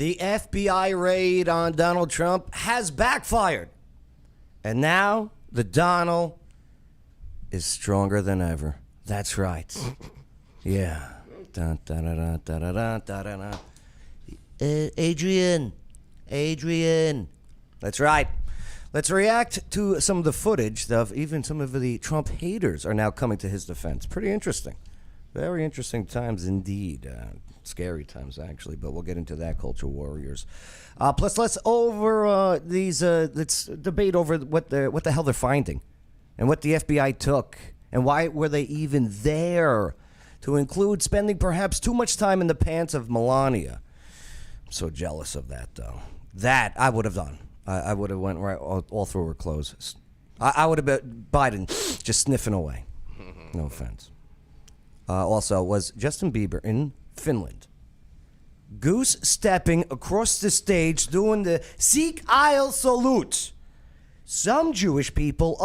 The FBI raid on Donald Trump has backfired. And now the Donald is stronger than ever. That's right. Yeah. Dun, dun, dun, dun, dun, dun, dun, dun, dun. Adrian. That's right. Let's react to some of the footage of even some of the Trump haters are now coming to his defense. Pretty interesting. Very interesting times indeed. Scary times, actually, but we'll get into that, Culture Warriors. Plus, let's debate over what the hell they're finding and what the FBI took and why were they even there, to include spending perhaps too much time in the pants of Melania. I'm so jealous of that, though. That I would have done. I would have went right all through her clothes. I would have been Biden just sniffing away. No offense. Also, was Justin Bieber in Finland goose stepping across the stage doing the Sikh Isle salute. Some Jewish people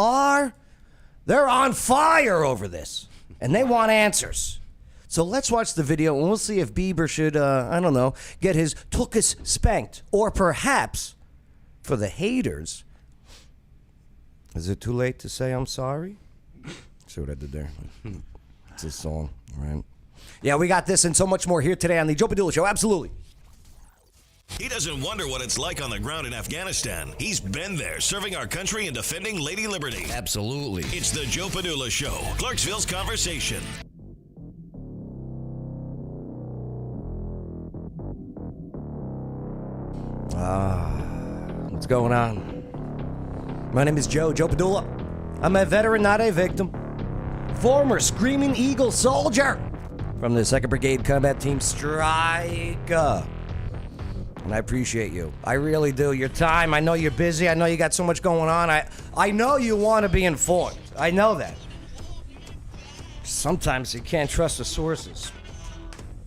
they're on fire over this, and they want answers. So let's watch the video, and we'll see if Bieber should, I don't know, get his tuchus spanked. Or perhaps, for the haters, is it too late to say I'm sorry? See what I did there? It's a song, right? Yeah, we got this and so much more here today on the Joe Padula Show. Absolutely. He doesn't wonder what it's like on the ground in Afghanistan. He's been there, serving our country and defending Lady Liberty. Absolutely. It's the Joe Padula Show, Clarksville's Conversation. What's going on? My name is Joe Padula. I'm a veteran, not a victim. Former Screaming Eagle soldier from the 2nd Brigade Combat Team Strike. And I appreciate you. I really do. Your time. I know you're busy. I know you got so much going on. I know you want to be informed. I know that. Sometimes you can't trust the sources.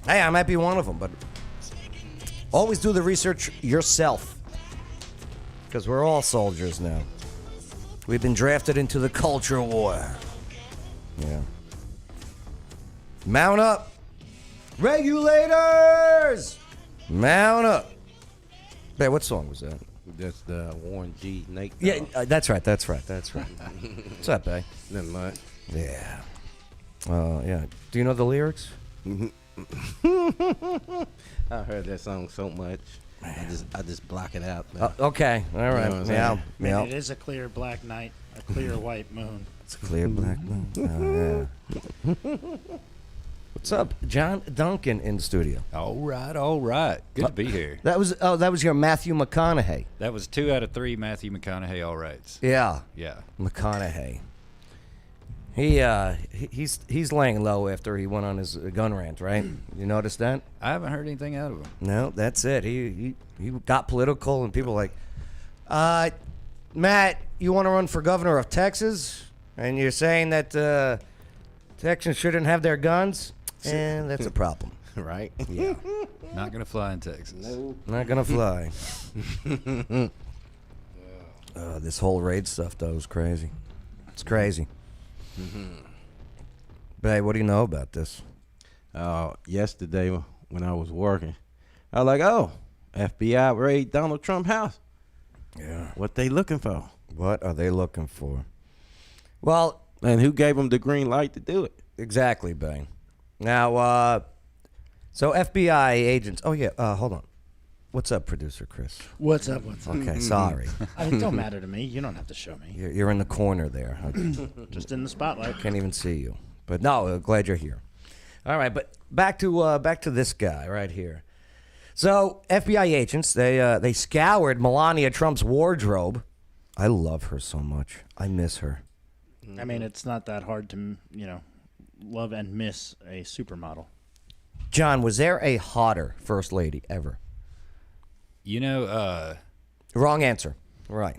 Hey, I might be one of them, but always do the research yourself. Because we're all soldiers now. We've been drafted into the culture war. Yeah. Mount up. Regulators! Mount up. Hey, what song was that? That's the Warren G. Nate. Yeah, that's right. What's up, Bay? Nothing much. Yeah. Yeah. Do you know the lyrics? I heard that song so much. I just block it out. Okay. All right. You know what I'm Yeah. It is a clear black night, a clear white moon. It's a clear black moon. Yeah. What's up, John Duncan in the studio? All right. Good to be here. That was your Matthew McConaughey. That was 2 out of 3 Matthew McConaughey all rights. Yeah. Yeah. McConaughey. He's laying low after he went on his gun rant, right? You noticed that? I haven't heard anything out of him. No, that's it. He got political, and people were like, Matt, you want to run for governor of Texas, and you're saying that Texans shouldn't have their guns, and that's a problem. Right? Yeah. Not going to fly in Texas. No. Not gonna fly. This whole raid stuff, though, is crazy. It's crazy. But hey, what do you know about this? Yesterday when I was working, I was like, oh, FBI raid Donald Trump house. Yeah. What they looking for? What are they looking for? Well, And who gave them the green light to do it? exactly, Bang. Now, so FBI agents. Oh yeah. Hold on. What's up, producer Chris? What's up? Okay, sorry. It don't matter to me. You don't have to show me. You're in the corner there. Just in the spotlight. Can't even see you. But no, glad you're here. All right, but back to this guy right here. So FBI agents they scoured Melania Trump's wardrobe. I love her so much. I miss her. I mean, it's not that hard to, love and miss a supermodel. John, was there a hotter first lady ever? You know, Wrong answer. Right.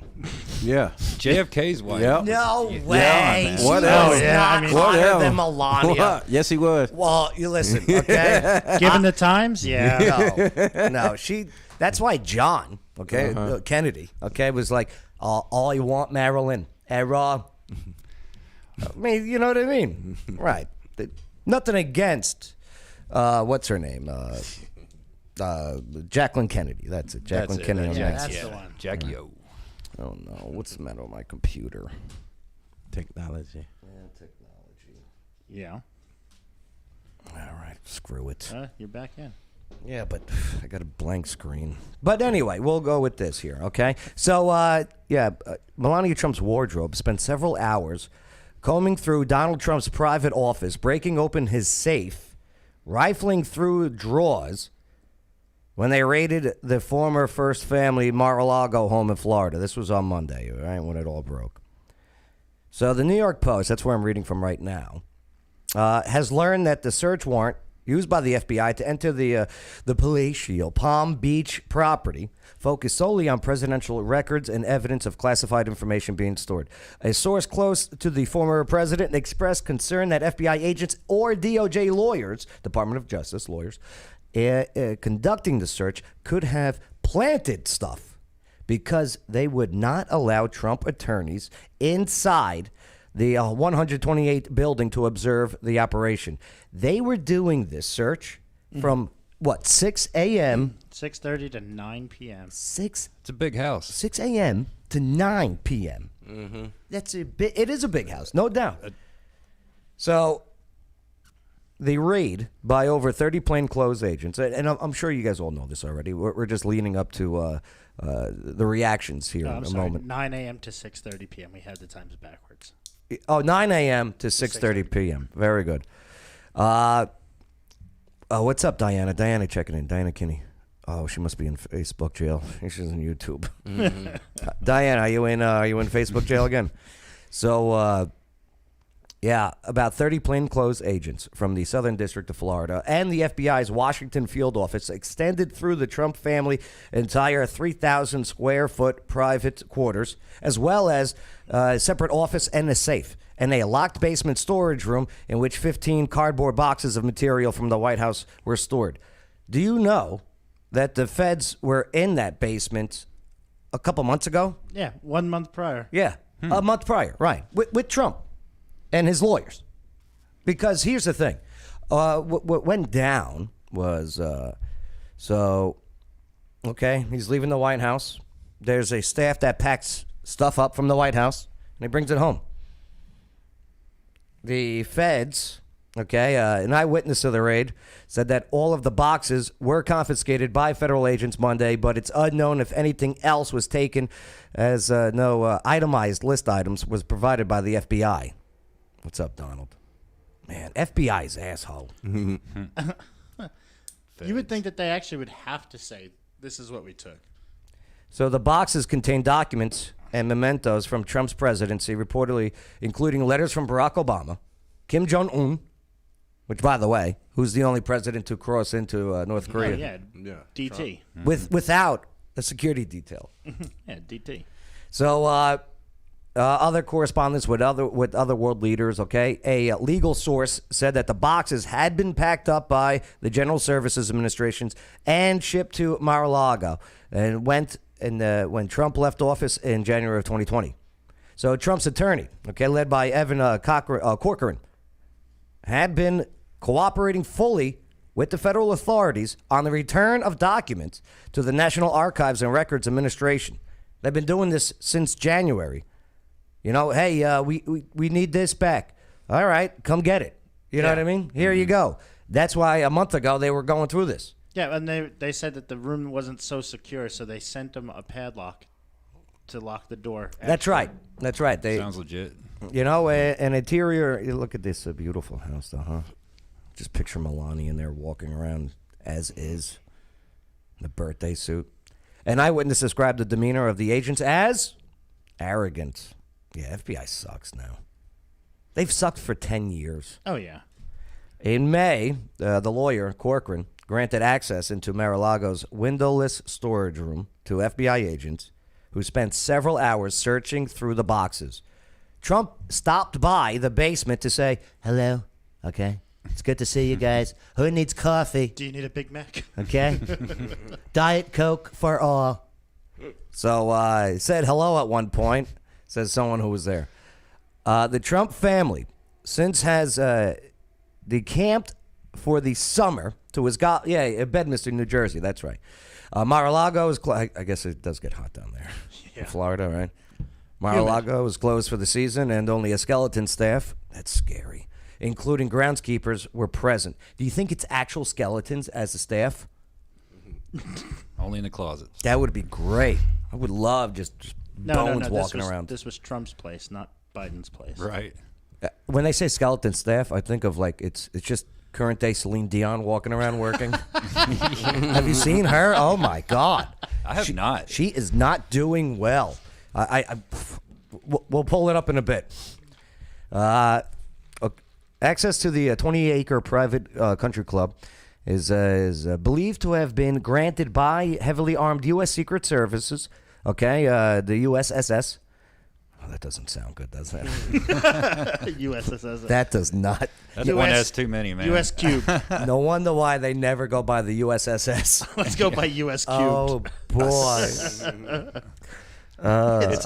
Yeah. JFK's wife. Yep. No Yeah, way. man. She What was else? not hotter Whatever. than Melania. What? Yes, he was. Well, you listen, okay? Given the times, yeah. No, that's why John, okay, Kennedy, okay, was like, all you want, Marilyn, era. I mean, you know what I mean? Right. Nothing against, what's her name? Jacqueline Kennedy. That's it. Jacqueline That's it. Kennedy. Yeah, Onassis. that's the one. Jackie O. Oh no, what's the matter with my computer? Technology. Technology. Yeah. All right, screw it. You're back in. Yeah, but I got a blank screen. But anyway, we'll go with this here, okay? So, Melania Trump's wardrobe spent several hours combing through Donald Trump's private office, breaking open his safe, rifling through drawers when they raided the former First Family Mar-a-Lago home in Florida. This was on Monday, right, when it all broke. So the New York Post, that's where I'm reading from right now, has learned that the search warrant used by the FBI to enter the palatial Palm Beach property focused solely on presidential records and evidence of classified information being stored. A source close to the former president expressed concern that FBI agents or DOJ lawyers, Department of Justice lawyers, conducting the search could have planted stuff because they would not allow Trump attorneys inside the 128 building to observe the operation. They were doing this search from, 6 a.m. 6:30 to 9 p.m. 6 It's a big house. 6 a.m. to 9 p.m. Mm-hmm. It is a big house, no doubt. So the raid by over 30 plainclothes agents, and I'm sure you guys all know this already. We're just leading up to the reactions here in a moment. 9 a.m. to 6:30 p.m. We had the times backwards. Oh, 9 a.m. to 6:30 p.m. Very good. What's up, Diana? Diana checking in. Diana Kinney. Oh, she must be in Facebook jail. She's in YouTube. Mm-hmm. Diana, are you in Facebook jail again? So, about 30 plainclothes agents from the Southern District of Florida and the FBI's Washington field office extended through the Trump family entire 3,000 square foot private quarters, as well as a separate office and a safe, and a locked basement storage room in which 15 cardboard boxes of material from the White House were stored. Do you know that the feds were in that basement a couple months ago? Yeah, 1 month prior. Yeah, a month prior, right, with Trump and his lawyers. Because here's the thing. What went down was, he's leaving the White House. There's a staff that packs stuff up from the White House, and he brings it home. The feds, an eyewitness to the raid, said that all of the boxes were confiscated by federal agents Monday, but it's unknown if anything else was taken, as no itemized list items was provided by the FBI. What's up, Donald? Man, FBI's asshole. You would think that they actually would have to say, this is what we took. So the boxes contain documents and mementos from Trump's presidency, reportedly including letters from Barack Obama, Kim Jong-un, which, by the way, who's the only president to cross into North Korea. Oh, yeah. DT. Without a security detail. Yeah, DT. So other correspondence with other world leaders, a legal source said that the boxes had been packed up by the General Services Administrations and shipped to Mar-a-Lago and went when Trump left office in January of 2020. So Trump's attorney, led by Evan Corcoran, had been cooperating fully with the federal authorities on the return of documents to the National Archives and Records Administration. They've been doing this since January. Hey, we need this back. All right, come get it. You know what I mean? Here you go. That's why a month ago they were going through this. Yeah, and they said that the room wasn't so secure, so they sent them a padlock to lock the door. That's right. They, Sounds legit. An interior. Look at this beautiful house, though, huh? Just picture Melania in there walking around as is, in the birthday suit. An eyewitness described the demeanor of the agents as arrogant. Yeah, FBI sucks now. They've sucked for 10 years. Oh, yeah. In May, the lawyer, Corcoran, granted access into Mar-a-Lago's windowless storage room to FBI agents who spent several hours searching through the boxes. Trump stopped by the basement to say, hello, it's good to see you guys. Who needs coffee? Do you need a Big Mac? Okay. Diet Coke for all. So he said hello at one point, says someone who was there. The Trump family since has decamped for the summer to his Bedminster, New Jersey. That's right. Mar-a-Lago is I guess it does get hot down there in Florida, right? Mar-a-Lago is closed for the season, and only a skeleton staff. That's scary. Including groundskeepers were present. Do you think it's actual skeletons as the staff? Only in the closets. That would be great. I would love just bones walking around. This was Trump's place, not Biden's place. Right. When they say skeleton staff, I think of like it's just current day Celine Dion walking around working. Have you seen her? Oh my God, I have not. She is not doing well. We'll pull it up in a bit. Access to the 20-acre private country club is believed to have been granted by heavily armed U.S. Secret Services. Okay, the USSS. Oh, that doesn't sound good, does it? USSS. That does not. That's one has too many, man. US cube. No wonder why they never go by the USSS. Let's go by US cube. Oh boy. It's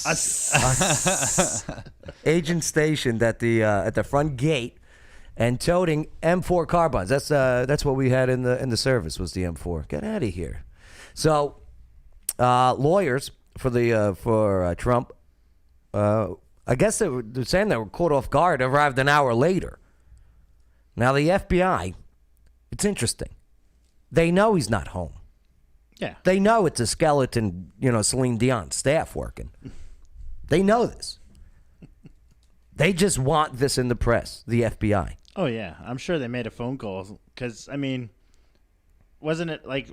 us. Agent stationed at the front gate and toting M4 carbines. That's what we had in the service was the M4. Get out of here. So lawyers for Trump, I guess they're saying they were caught off guard, arrived an hour later. Now the FBI, it's interesting. They know he's not home. Yeah. They know it's a skeleton, Celine Dion staff working. They know this. They just want this in the press, the FBI. Oh, yeah. I'm sure they made a phone call because, wasn't it like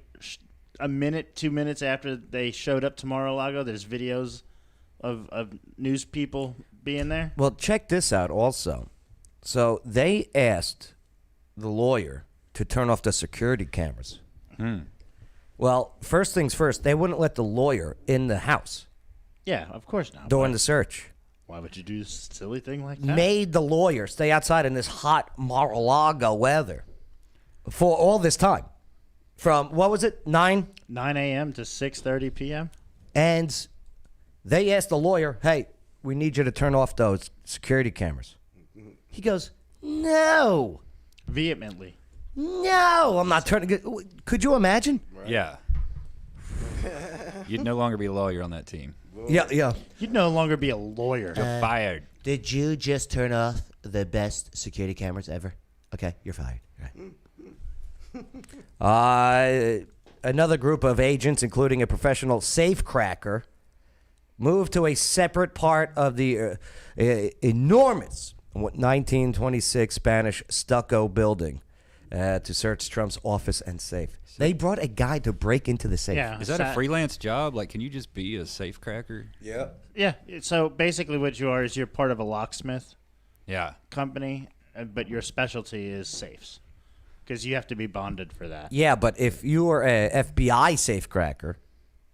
a minute, 2 minutes after they showed up to Mar-a-Lago, there's videos of news people being there? Well, check this out also. So they asked the lawyer to turn off the security cameras. Well, first things first, they wouldn't let the lawyer in the house Yeah, of course not. during the search. Why would you do a silly thing like that? Made the lawyer stay outside in this hot Mar-a-Lago weather for all this time. From, what was it, 9? 9 a.m. to 6:30 p.m.? And they asked the lawyer, hey, we need you to turn off those security cameras. He goes, no, Vehemently. no, I'm not turning. Could you imagine? Yeah. You'd no longer be a lawyer on that team. Yeah. You'd no longer be a lawyer. You're fired. Did you just turn off the best security cameras ever? Okay, you're fired. Right. Another group of agents, including a professional safecracker, moved to a separate part of the enormous 1926 Spanish stucco building to search Trump's office and safe. They brought a guy to break into the safe. Yeah. Is that a freelance job? Like, can you just be a safecracker? Yeah. Yeah. So basically what you are is you're part of a locksmith Yeah. company, but your specialty is safes because you have to be bonded for that. Yeah, but if you are a FBI safecracker,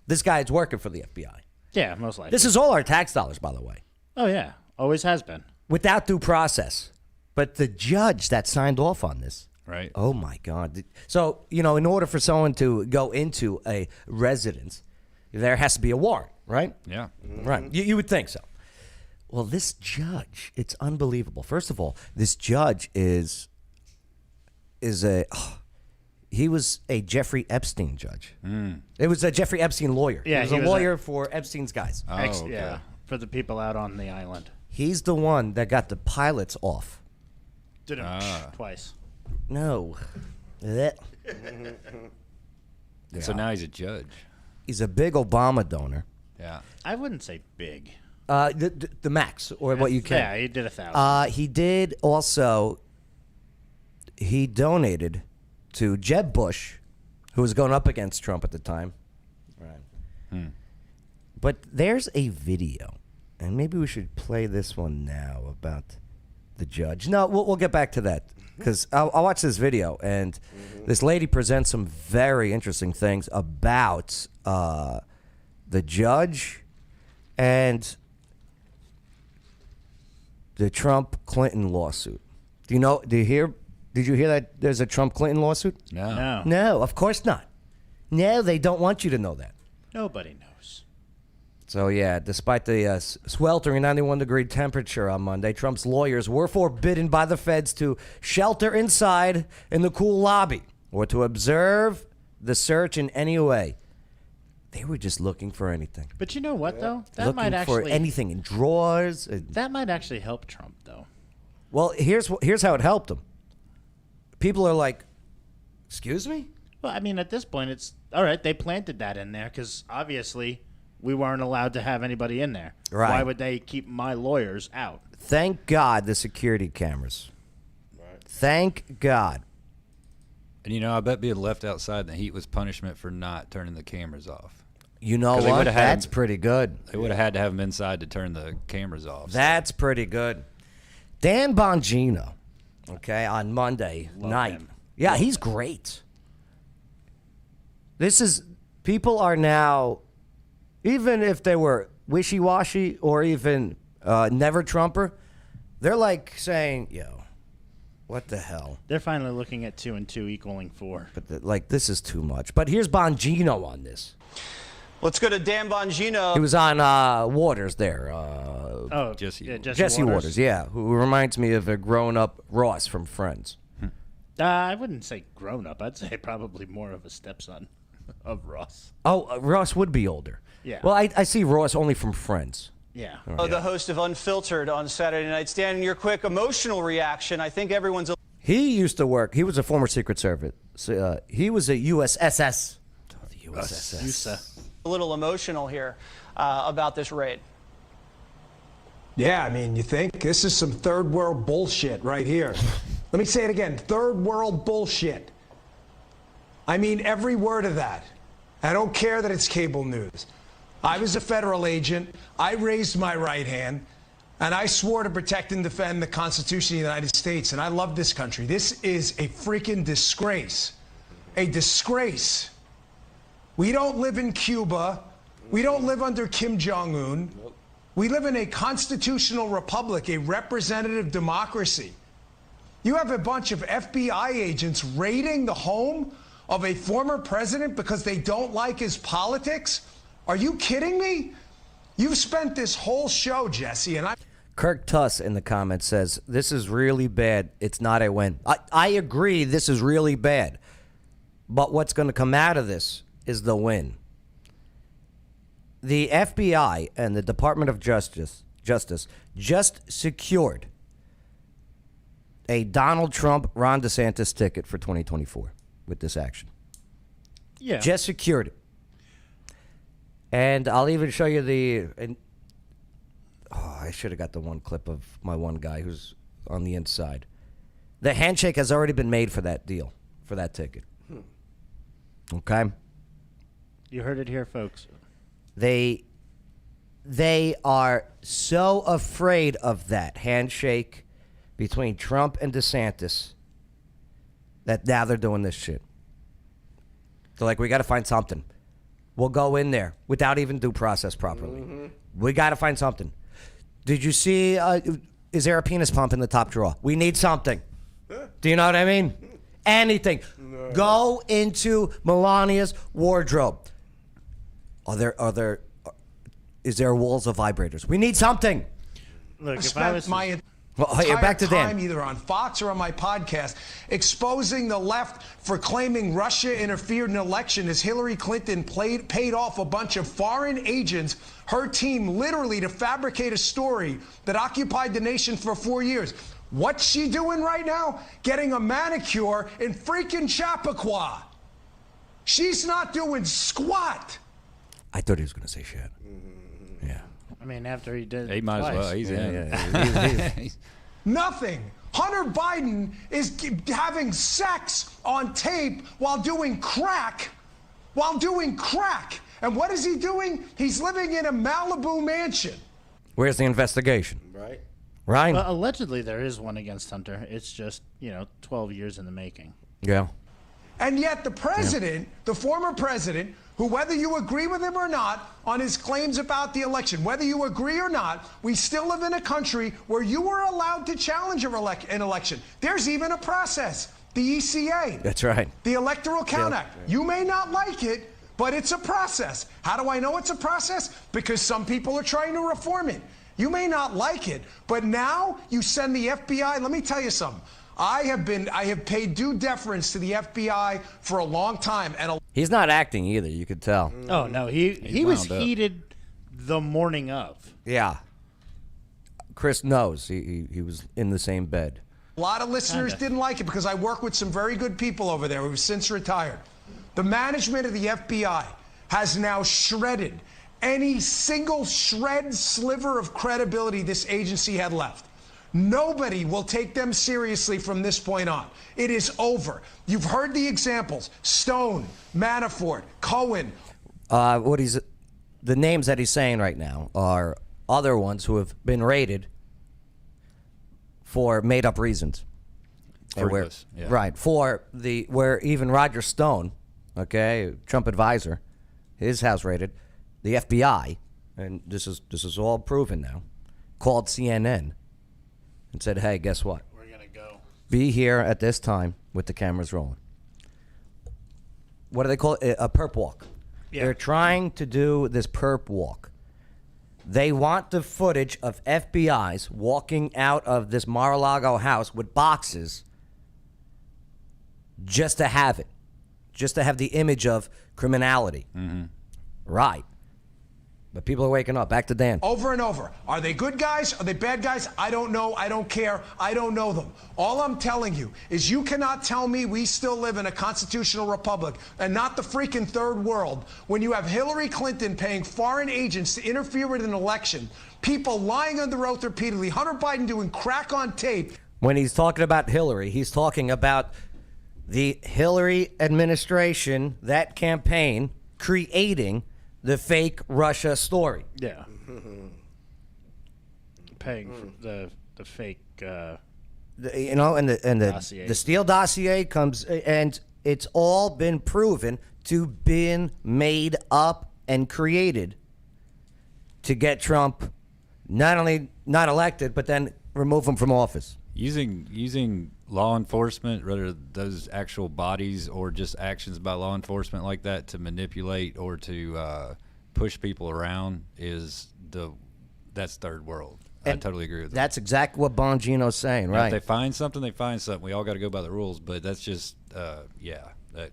this guy is working for the FBI. Yeah, most likely. This is all our tax dollars, by the way, Oh, yeah. Always has been. without due process. But the judge that signed off on this, Right. oh my God. So, in order for someone to go into a residence, there has to be a warrant, right? Yeah. Right. You would think so. Well, this judge, it's unbelievable. First of all, this judge he was a Jeffrey Epstein judge. It was a Jeffrey Epstein lawyer. Yeah, he was he a was lawyer for Epstein's guys. Oh, okay. Yeah, for the people out on the island. He's the one that got the pilots off. Did him twice. No. Blech. So now he's a judge. He's a big Obama donor. Yeah. I wouldn't say big. The max, or what you can. Yeah, he did 1,000. He did also, he donated to Jeb Bush, who was going up against Trump at the time. Right. But there's a video, and maybe we should play this one now about the judge. No, we'll get back to that, because I'll watch this video, and this lady presents some very interesting things about the judge and the Trump-Clinton lawsuit. Did you hear that there's a Trump-Clinton lawsuit? No. No. No, of course not. No, they don't want you to know that. Nobody knows. So, yeah, despite the sweltering 91-degree temperature on Monday, Trump's lawyers were forbidden by the feds to shelter inside in the cool lobby or to observe the search in any way. They were just looking for anything. But you know what, though? That Looking might for actually anything in drawers. that might actually help Trump, though. Well, here's how it helped him. People are like, excuse me? Well, I mean, at this point, it's all right. They planted that in there because obviously we weren't allowed to have anybody in there. Right. Why would they keep my lawyers out? Thank God the security cameras. Right. Thank God. And, I bet being left outside in the heat was punishment for not turning the cameras off. You know 'Cause they what? would've had That's him- pretty good. They would have had to have him inside to turn the cameras off. That's pretty good. Dan Bongino, okay, on Monday night. him. Yeah, he's great. People are now, even if they were wishy-washy or even never Trumper, they're like saying, yo, what the hell? They're finally looking at 2 and 2 equaling 4. But this is too much. But here's Bongino on this. Let's go to Dan Bongino. He was on Waters there. Jesse Waters, yeah, who reminds me of a grown-up Ross from Friends. I wouldn't say grown up. I'd say probably more of a stepson of Ross. Oh, Ross would be older. Yeah. Well, I see Ross only from Friends. Yeah. The host of Unfiltered on Saturday night. Stan, your quick emotional reaction. I think everyone's He used to work. He was a former Secret Service. He was a USSS. The USSS. USA. a little emotional here about this raid. Yeah, I mean, you think? This is some third world bullshit right here. Let me say it again. Third world bullshit. I mean every word of that. I don't care that it's cable news. I was a federal agent. I raised my right hand, and I swore to protect and defend the Constitution of the United States, and I love this country. This is a freaking disgrace. A disgrace. We don't live in Cuba. We don't live under Kim Jong-un. We live in a constitutional republic, a representative democracy. You have a bunch of FBI agents raiding the home of a former president because they don't like his politics? Are you kidding me? You've spent this whole show, Jesse, and Kirk Tuss in the comments says, this is really bad. It's not a win. I agree this is really bad. But what's going to come out of this is the win. The FBI and the Department of Justice just secured a Donald Trump, Ron DeSantis ticket for 2024 with this action. Yeah. Just secured it. And I'll even show you I should have got the one clip of my one guy who's on the inside. The handshake has already been made for that deal, for that ticket. Okay? You heard it here, folks. They are so afraid of that handshake between Trump and DeSantis that now they're doing this shit. They're like, we got to find something. We'll go in there without even due process properly. Mm-hmm. We got to find something. Did you see, is there a penis pump in the top drawer? We need something. Do you know what I mean? Anything. No. Go into Melania's wardrobe. Is there walls of vibrators? We need something. Look, if I spent was my entire back to Dan. time either on Fox or on my podcast exposing the left for claiming Russia interfered in an election as Hillary Clinton paid off a bunch of foreign agents, her team literally to fabricate a story that occupied the nation for 4 years. What's she doing right now? Getting a manicure in freaking Chappaqua. She's not doing squat. I thought he was going to say shit. Yeah. I mean, after he did He might twice. as well. He's in. Yeah. Nothing. Hunter Biden is having sex on tape while doing crack. And what is he doing? He's living in a Malibu mansion. Where's the investigation? Right. Right? Well, allegedly, there is one against Hunter. It's just, 12 years in the making. Yeah. And yet the president, the former president, who whether you agree with him or not on his claims about the election, whether you agree or not, we still live in a country where you are allowed to challenge an election. There's even a process, the ECA. That's right. The Electoral Count Act. You may not like it, But it's a process. How do I know it's a process? Because some people are trying to reform it. You may not like it, but now you send the FBI. Let me tell you something. I have paid due deference to the FBI for a long time, and He's not acting either. You could tell. Oh no, he was wound up. heated the morning of. Yeah. Chris knows. He was in the same bed. a lot of listeners didn't like it because I work with some very good people over there who've since retired. The management of the FBI has now shredded any single sliver of credibility this agency had left. Nobody will take them seriously from this point on. It is over. You've heard the examples: Stone, Manafort, Cohen. The names that he's saying right now are other ones who have been raided for made-up reasons. And where, Frivolous, yeah. Right. Where even Roger Stone, okay, Trump advisor, his house raided, the FBI, and this is all proven now, called CNN and said, hey, guess what? We're gonna go. Be here at this time with the cameras rolling. What do they call it? A perp walk. Yeah. They're trying to do this perp walk. They want the footage of FBI's walking out of this Mar-a-Lago house with boxes just to have it. Just to have the image of criminality. Mm-hmm. Right. But people are waking up. Back to Dan. Over and over. Are they good guys? Are they bad guys? I don't know. I don't care. I don't know them. All I'm telling you is you cannot tell me we still live in a constitutional republic and not the freaking third world when you have Hillary Clinton paying foreign agents to interfere with an election, people lying under oath repeatedly, Hunter Biden doing crack on tape. When he's talking about Hillary, he's talking about the Hillary administration, that campaign, creating the fake Russia story. Yeah. Paying for the fake. And the Dossier. the Steele dossier comes, and it's all been proven to been made up and created to get Trump not only not elected, but then remove him from office. Using law enforcement, whether those actual bodies or just actions by law enforcement like that to manipulate or to push people around that's third world. And I totally agree with that. That's exactly what Bongino's saying, Now, right? if they find something, they find something. We all got to go by the rules, but that's just that.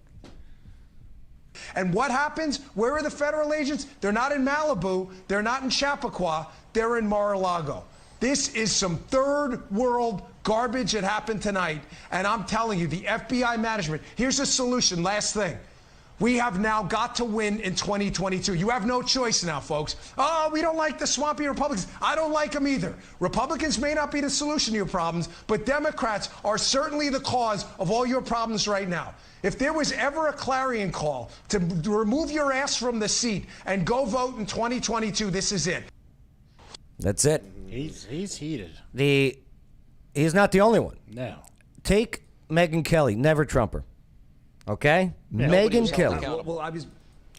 And what happens? Where are the federal agents? They're not in Malibu. They're not in Chappaqua. They're in Mar-a-Lago. This is some third world garbage that happened tonight. And I'm telling you, the FBI management, here's a solution. Last thing. We have now got to win in 2022. You have no choice now, folks. Oh, we don't like the swampy Republicans. I don't like them either. Republicans may not be the solution to your problems, but Democrats are certainly the cause of all your problems right now. If there was ever a clarion call to remove your ass from the seat and go vote in 2022, this is it. That's it. He's heated. He's not the only one. No. Take Megyn Kelly, never Trumper. Okay? Megyn Kelly. Well, I was.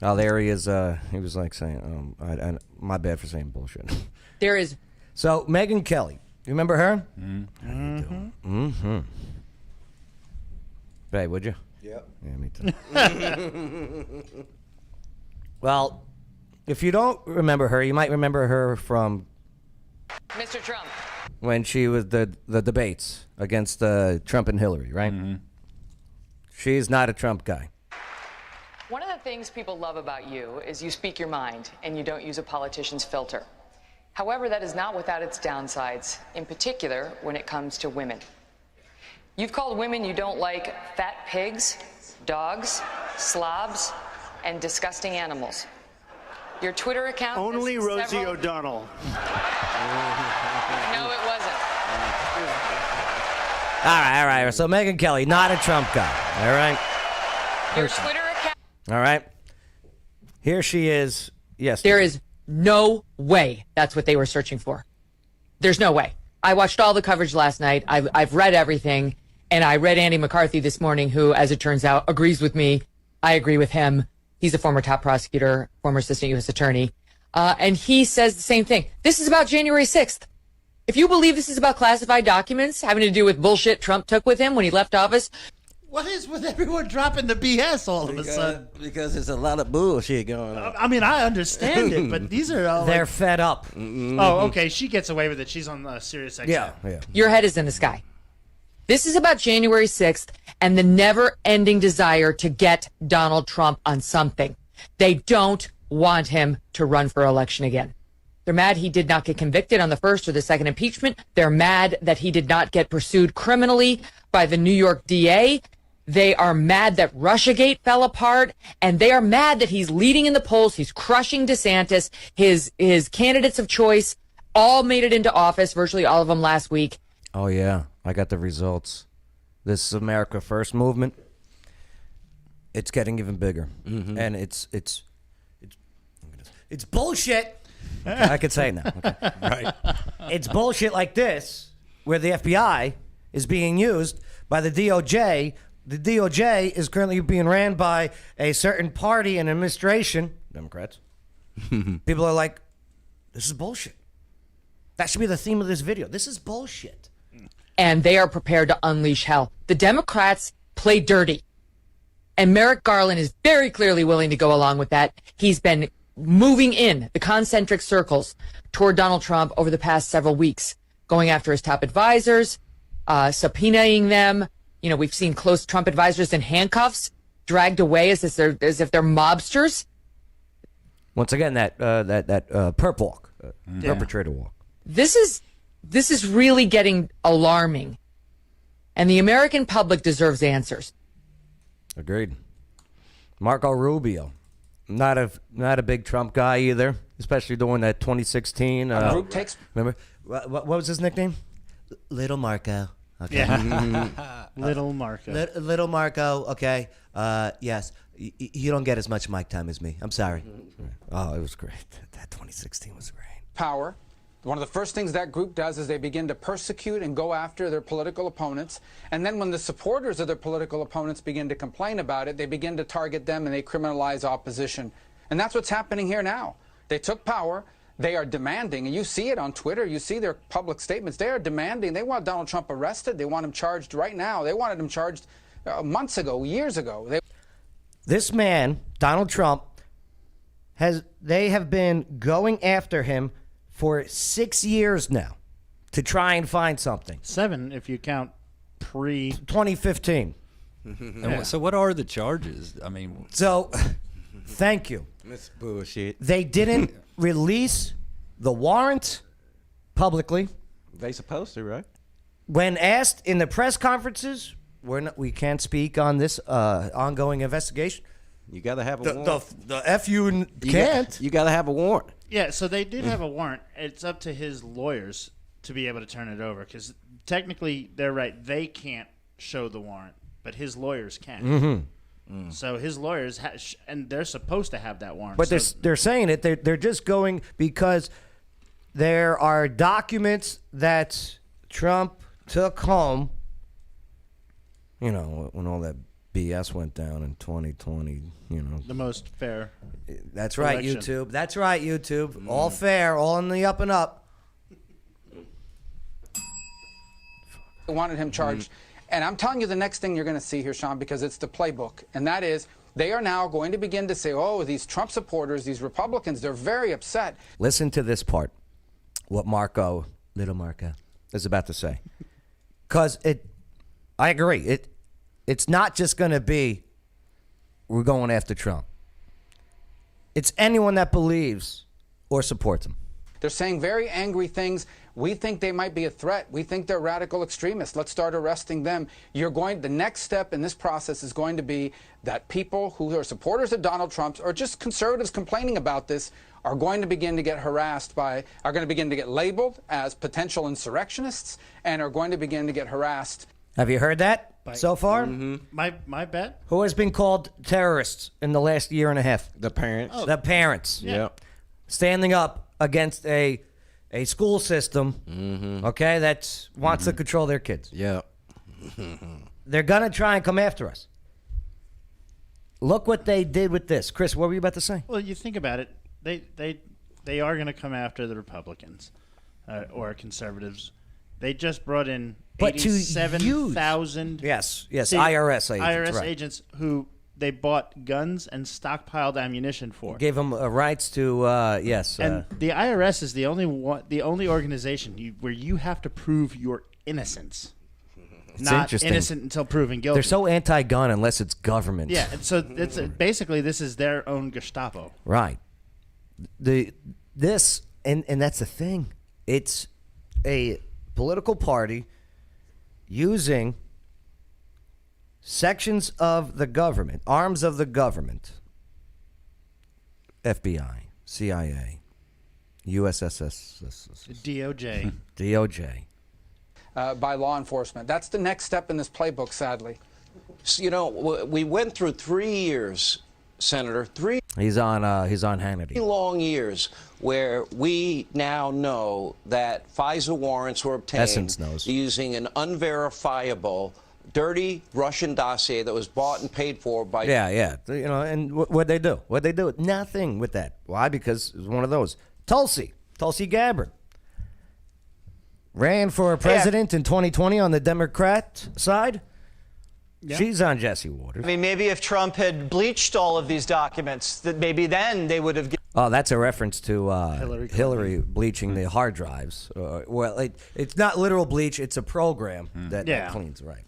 Oh, there he is. He was like saying, my bad for saying bullshit. There is. So, Megyn Kelly. You remember her? Mm-hmm. Mm-hmm. Babe, would you? Yep. Yeah, me too. Well, if you don't remember her, you might remember her from Mr. Trump. when she was the debates against Trump and Hillary, right? Mm-hmm. She's not a Trump guy. One of the things people love about you is you speak your mind and you don't use a politician's filter. However, that is not without its downsides, in particular when it comes to women. You've called women you don't like fat pigs, dogs, slobs, and disgusting animals. Your Twitter account... Only has Rosie several... O'Donnell. No, it wasn't. All right. So Megyn Kelly, not a Trump guy. All right. Your Twitter account... All right. Here she is. Yes. There is no way that's what they were searching for. There's no way. I watched all the coverage last night. I've read everything. And I read Andy McCarthy this morning, who, as it turns out, agrees with me. I agree with him. He's a former top prosecutor, former assistant U.S. attorney. And he says the same thing. This is about January 6th. If you believe this is about classified documents having to do with bullshit Trump took with him when he left office, What is with everyone dropping the BS all of a sudden? Because there's a lot of bullshit going on. I mean, I understand it, but these are all. They're fed up. Oh, okay. She gets away with it. She's on Sirius XM. Yeah. Your head is in the sky. This is about January 6th and the never-ending desire to get Donald Trump on something. They don't want him to run for election again. They're mad he did not get convicted on the first or the second impeachment. They're mad that he did not get pursued criminally by the New York DA. They are mad that Russiagate fell apart, and they are mad that he's leading in the polls. He's crushing DeSantis. His candidates of choice all made it into office, virtually all of them last week. Oh, yeah. I got the results. This America First movement, it's getting even bigger. And it's bullshit. I could say it now. Okay. Right. It's bullshit like this, where the FBI is being used by the DOJ. The DOJ is currently being ran by a certain party and administration, Democrats. People are like, this is bullshit. That should be the theme of this video. This is bullshit. And they are prepared to unleash hell. The Democrats play dirty. And Merrick Garland is very clearly willing to go along with that. He's been moving in the concentric circles toward Donald Trump over the past several weeks, going after his top advisors, subpoenaing them. You know, we've seen close Trump advisors in handcuffs, dragged away as if they're mobsters. Once again, that perp walk, perpetrator walk. This is really getting alarming, and the American public deserves answers. Agreed. Marco Rubio, not a big Trump guy either, especially during that 2016. Remember what was his nickname? Little Marco. Okay. Yeah. Little Marco. Little Marco. Okay. Yes. You don't get as much mic time as me. I'm sorry. Oh, it was great. That 2016 was great. Power. One of the first things that group does is they begin to persecute and go after their political opponents. And then when the supporters of their political opponents begin to complain about it, they begin to target them and they criminalize opposition. And that's what's happening here now. They took power. They are demanding, and you see it on Twitter, you see their public statements. They are demanding, they want Donald Trump arrested. They want him charged right now. They wanted him charged months ago, years ago. This man, Donald Trump, they have been going after him for 6 years now to try and find something. 7 if you count pre 2015. So what are the charges? I mean, so thank you. That's bullshit. They didn't release the warrant publicly. They supposed to, right? When asked in the press conferences, we can't speak on this ongoing investigation. You got to have a warrant. The FU can't. You got to have a warrant. Yeah, so they did have a warrant. It's up to his lawyers to be able to turn it over because technically they're right. They can't show the warrant, but his lawyers can. So his lawyers, and they're supposed to have that warrant. But they're saying it. They're just going because there are documents that Trump took home. You know, when all that BS went down in 2020, you know. The most fair. That's right, election. YouTube. That's right, YouTube. All fair, all in the up and up. They wanted him charged. And I'm telling you the next thing you're going to see here, Sean, because it's the playbook. And that is they are now going to begin to say, oh, these Trump supporters, these Republicans, they're very upset. Listen to this part, what little Marco, is about to say. Because I agree. It's not just going to be we're going after Trump. It's anyone that believes or supports him. They're saying very angry things. We think they might be a threat. We think they're radical extremists. Let's start arresting them. The next step in this process is going to be that people who are supporters of Donald Trump or just conservatives complaining about this are going to begin to get are going to begin to get labeled as potential insurrectionists and are going to begin to get harassed. Have you heard that so far? My bet. Who has been called terrorists in the last year and a half? The parents. The parents. Yeah. Standing up against a school system, okay, that wants to control their kids. Yeah. They're going to try and come after us. Look what they did with this. Chris, what were you about to say? Well, you think about it. They are going to come after the Republicans or conservatives. They just brought in But to 87,000 Yes, IRS agents. IRS right. agents who they bought guns and stockpiled ammunition for. Gave them rights to and the IRS is the only organization where you have to prove your innocence. It's not interesting. innocent until proven guilty. They're so anti-gun unless it's government. Yeah, and so it's basically this is their own Gestapo. Right. And that's the thing. It's a political party using sections of the government, arms of the government, FBI, CIA, USSS, DOJ. By law enforcement. That's the next step in this playbook, sadly. You know, we went through 3 years, Senator, He's on Hannity. long years where we now know that FISA warrants were obtained Essence knows. using an unverifiable, dirty Russian dossier that was bought and paid for by... Yeah. You know, and what'd they do? What'd they do? Nothing with that. Why? Because it was one of those. Tulsi Gabbard. Ran for president in 2020 on the Democrat side. Yeah. She's on Jesse Waters. I mean, maybe if Trump had bleached all of these documents, that maybe then they would have... Oh, that's a reference to Hillary bleaching the hard drives. Well, it's not literal bleach. It's a program that cleans, right.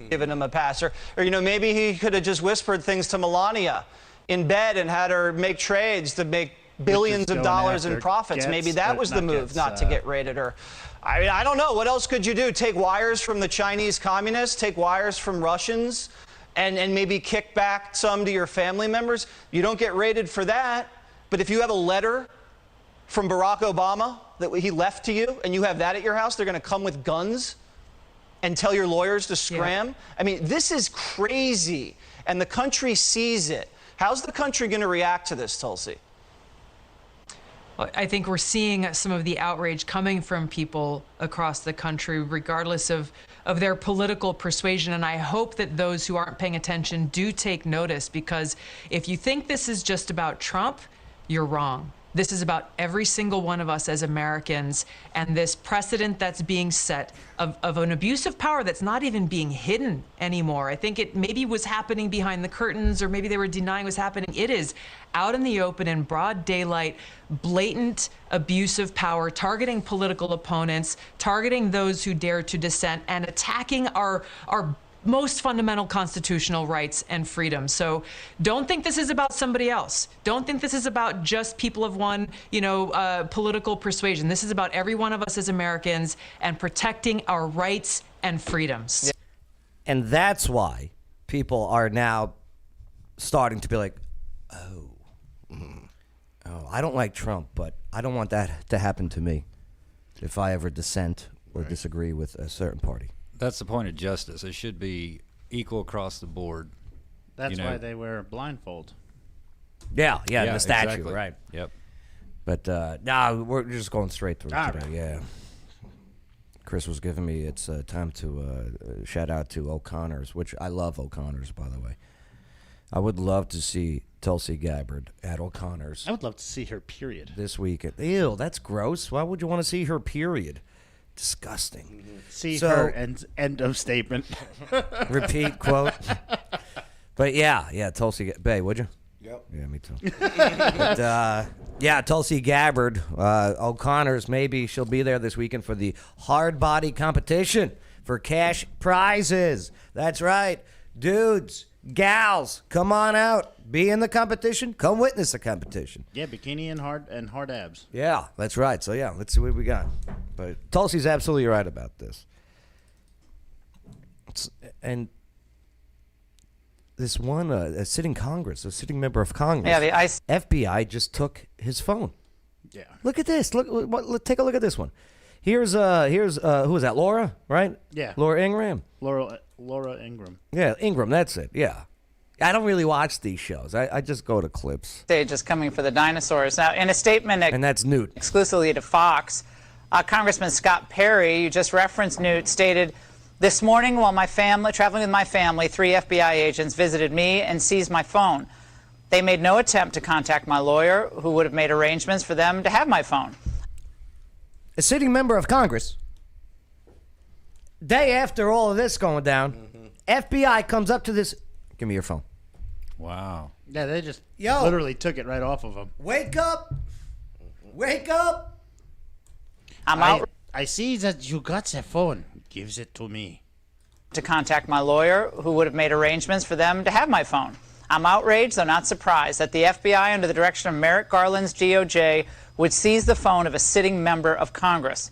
Given him a passer. Or, you know, maybe he could have just whispered things to Melania in bed and had her make trades to make billions of dollars in profits. Maybe that was the move, not to get raided. Or, I mean, I don't know. What else could you do? Take wires from the Chinese communists, take wires from Russians, and maybe kick back some to your family members? You don't get raided for that. But if you have a letter from Barack Obama that he left to you, and you have that at your house, they're going to come with guns and tell your lawyers to scram? Yeah. I mean, this is crazy, and the country sees it. How's the country going to react to this, Tulsi? I think we're seeing some of the outrage coming from people across the country, regardless of their political persuasion. And I hope that those who aren't paying attention do take notice, because if you think this is just about Trump, you're wrong. This is about every single one of us as Americans, and this precedent that's being set of an abuse of power that's not even being hidden anymore. I think it maybe was happening behind the curtains, or maybe they were denying it was happening. It is out in the open, in broad daylight, blatant abuse of power, targeting political opponents, targeting those who dare to dissent, and attacking our most fundamental constitutional rights and freedoms. So don't think this is about somebody else. Don't think this is about just people of one, political persuasion. This is about every one of us as Americans and protecting our rights and freedoms. And that's why people are now starting to be like, oh, I don't like Trump, but I don't want that to happen to me if I ever dissent or disagree with a certain party. That's the point of justice. It should be equal across the board. That's why they wear a blindfold. Yeah, the statue, exactly. Right. Yep. But we're just going straight through today. Right. Yeah. Chris was giving me it's time to shout out to O'Connor's, which I love O'Connor's, by the way. I would love to see Tulsi Gabbard at O'Connor's. I would love to see her, period. This weekend. Ew, that's gross. Why would you want to see her, period? Disgusting. See her end of statement. Repeat quote. But yeah, Tulsi Bay, would you? Yep. Yeah, me too. But, Tulsi Gabbard, O'Connor's, maybe she'll be there this weekend for the hard body competition for cash prizes. That's right. Dudes, gals, come on out. Be in the competition. Come witness the competition. Yeah, bikini and hard abs. Yeah, that's right. So, let's see what we got. But Tulsi's absolutely right about this. And this one, a sitting member of Congress, FBI just took his phone. Yeah. Look at this. Take a look at this one. Here's who is that? Laura, right? Yeah. Laura Ingraham. Laura Ingraham. Yeah, Ingram. That's it. Yeah. I don't really watch these shows. I just go to clips. Stage is coming for the dinosaurs. Now, in a statement and that's Newt. Exclusively to Fox, Congressman Scott Perry, you just referenced Newt, stated, "This morning while traveling with my family, 3 FBI agents visited me and seized my phone. They made no attempt to contact my lawyer, who would have made arrangements for them to have my phone." A sitting member of Congress day after all of this going down, FBI comes up to this. Give me your phone. Wow. Yeah, they just literally took it right off of him. Wake up! Wake up! I'm out. I see that you got the phone. Gives it to me. To contact my lawyer, who would have made arrangements for them to have my phone. I'm outraged, though not surprised, that the FBI, under the direction of Merrick Garland's DOJ, would seize the phone of a sitting member of Congress.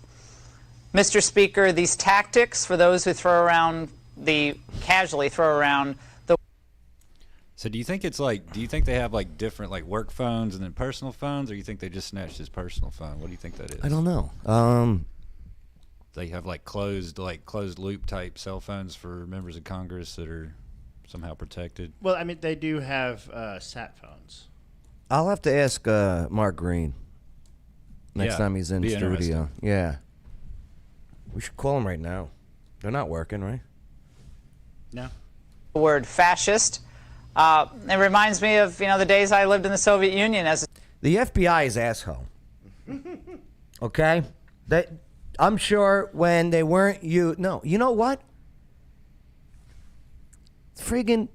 Mr. Speaker, these tactics, for those who casually throw around the... So do you think it's like, do you think they have like different like work phones and then personal phones, or you think they just snatched his personal phone? What do you think that is? I don't know. They have like closed loop type cell phones for members of Congress that are somehow protected. Well, I mean, they do have sat phones. I'll have to ask Mark Green next time he's in studio. Yeah. We should call him right now. They're not working, right? No. The word fascist. It reminds me of, the days I lived in the Soviet Union as the FBI is asshole. Okay? I'm sure when they weren't you know what? Friggin'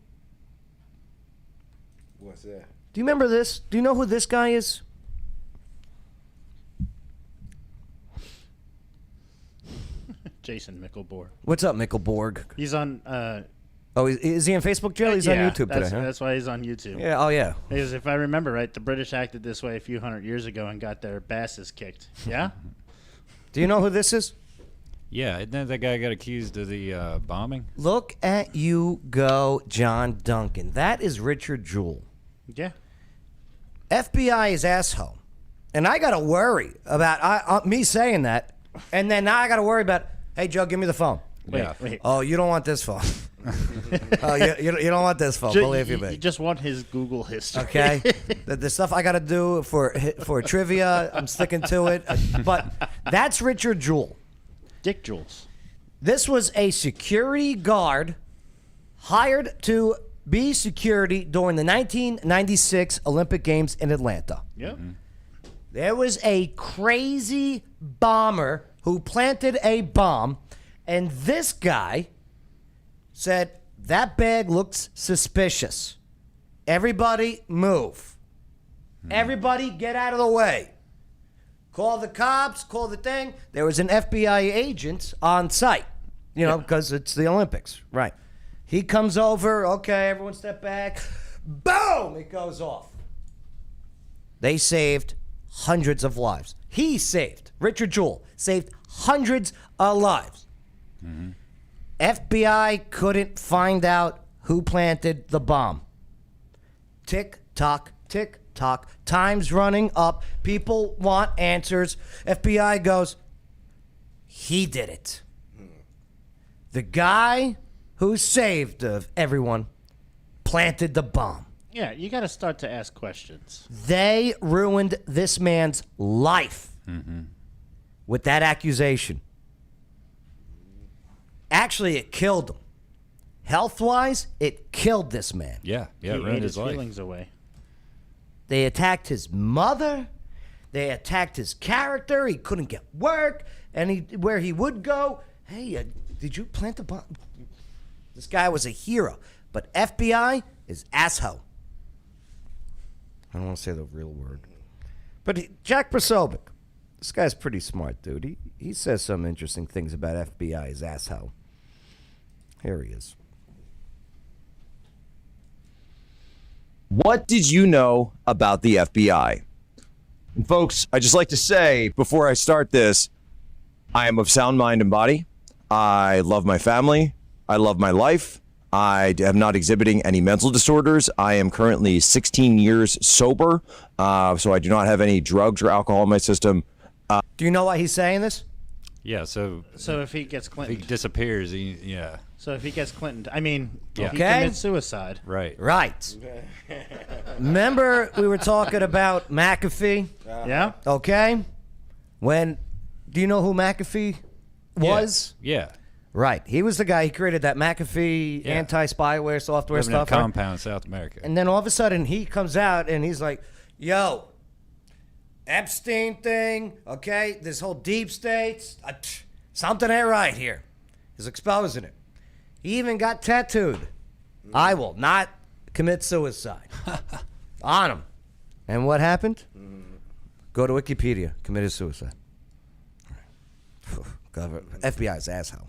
What's that? Do you remember this? Do you know who this guy is? Jason Mickelborg. What's up, Mickelborg? He's on. Is he on Facebook, Joe? He's on YouTube today, huh? That's why he's on YouTube. Yeah. Oh, yeah. Because if I remember right, the British acted this way a few hundred years ago and got their basses kicked. Yeah. Do you know who this is? Yeah, isn't that guy got accused of the bombing? Look at you go, John Duncan. That is Richard Jewell. Yeah. FBI is asshole. And I got to worry about me saying that. And then now I got to worry about, hey, Joe, give me the phone. Wait. Oh, you don't want this phone. Oh, you don't want this phone, believe you me. You just want his Google history. Okay? the stuff I got to do for trivia, I'm sticking to it. But that's Richard Jewell. Dick Jules. This was a security guard hired to be security during the 1996 Olympic Games in Atlanta. Yep. Mm-hmm. There was a crazy bomber who planted a bomb, and this guy said, that bag looks suspicious. Everybody move. Everybody get out of the way. Call the cops, call the thing. There was an FBI agent on site, because it's the Olympics. Right. He comes over, okay, everyone step back. Boom! It goes off. They saved hundreds of lives. Richard Jewell saved hundreds of lives. Mm-hmm. FBI couldn't find out who planted the bomb. Tick tock, tick tock. Time's running up. People want answers. FBI goes, he did it. The guy who saved everyone planted the bomb. Yeah, you got to start to ask questions. They ruined this man's life with that accusation. Actually, it killed him. Health-wise, it killed this man. Yeah, He it ruined ate his life. feelings away. They attacked his mother. They attacked his character. He couldn't get work. And where he would go, hey, did you plant the bomb? This guy was a hero. But FBI is asshole. I don't want to say the real word. But Jack Posobiec, this guy's pretty smart, dude. He says some interesting things about FBI's asshole. Here he is. What did you know about the FBI? And folks, I just like to say before I start this, I am of sound mind and body. I love my family. I love my life. I am not exhibiting any mental disorders. I am currently 16 years sober, so I do not have any drugs or alcohol in my system. Do you know why he's saying this? Yeah, so if he gets Clinton, he disappears. So if he gets Clinton, if he Okay. commits suicide, Right. Remember we were talking about McAfee? Yeah. Okay. Do you know who McAfee was? Yeah. Right. He was the guy. He created that McAfee anti-spyware software Living in a stuff. right? compound in South America. And then all of a sudden he comes out and he's like, yo, Epstein thing, okay, this whole deep states, something ain't right here. is exposing it. He even got tattooed. I will not commit suicide on him. And what happened? Go to Wikipedia. Committed suicide. FBI's asshole.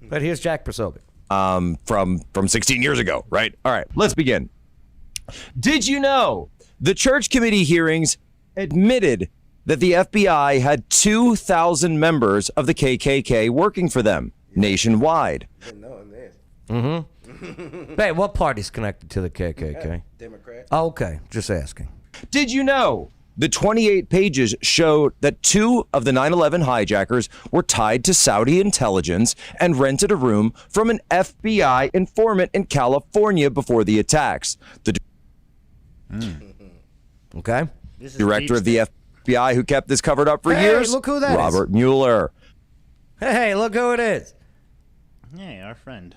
But here's Jack Prosobic. From 16 years ago, right? All right, let's begin. Did you know the church committee hearings admitted that the FBI had 2,000 members of the KKK working for them nationwide? Mm-hmm. Hey, what party's connected to the KKK? Democrat. Oh, okay, just asking. Did you know the 28 pages showed that 2 of the 9/11 hijackers were tied to Saudi intelligence and rented a room from an FBI informant in California before the attacks? The Okay. director of the FBI who kept this covered up for years? Look who that is. Robert Mueller. Hey, look who it is. Hey, our friend.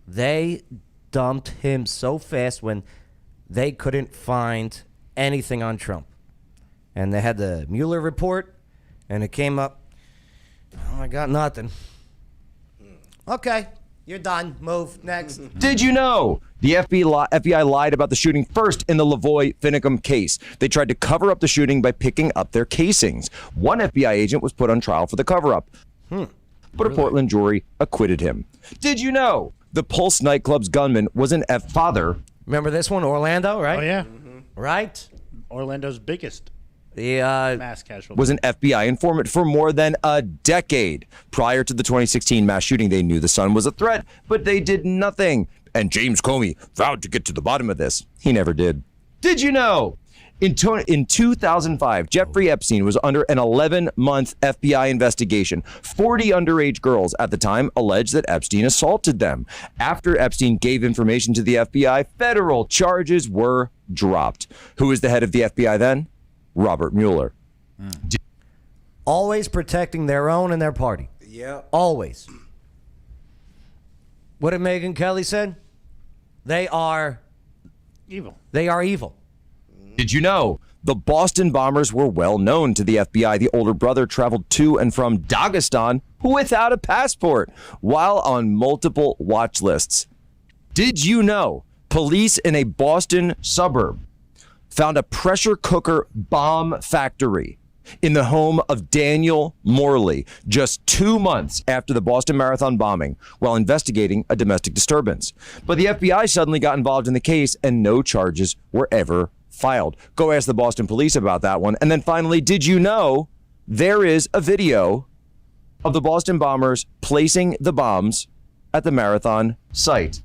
They dumped him so fast when they couldn't find anything on Trump. And they had the Mueller report, and it came up, oh, I got nothing. Okay, you're done. Move. Next. Did you know the FBI lied about the shooting first in the Lavoy Finicum case? They tried to cover up the shooting by picking up their casings. One FBI agent was put on trial for the cover-up, but a Portland jury acquitted him. Did you know the Pulse nightclub's gunman was an father? Remember this one, Orlando, right? Oh, yeah. Right? Orlando's biggest The mass casualty. Was an FBI informant for more than a decade. Prior to the 2016 mass shooting, they knew the son was a threat, but they did nothing. And James Comey vowed to get to the bottom of this. He never did. Did you know? In 2005, Jeffrey Epstein was under an 11-month FBI investigation. 40 underage girls at the time alleged that Epstein assaulted them. After Epstein gave information to the FBI, federal charges were dropped. Who was the head of the FBI then? Robert Mueller. always protecting their own and their party. Yeah. Always. What did Megyn Kelly said? They are evil. They are evil. Did you know the Boston bombers were well known to the FBI? The older brother traveled to and from Dagestan without a passport while on multiple watch lists. Did you know police in a Boston suburb found a pressure cooker bomb factory in the home of Daniel Morley just 2 months after the Boston Marathon bombing while investigating a domestic disturbance? But the FBI suddenly got involved in the case and no charges were ever filed. Go ask the Boston police about that one. And then finally, did you know there is a video of the Boston bombers placing the bombs at the marathon site?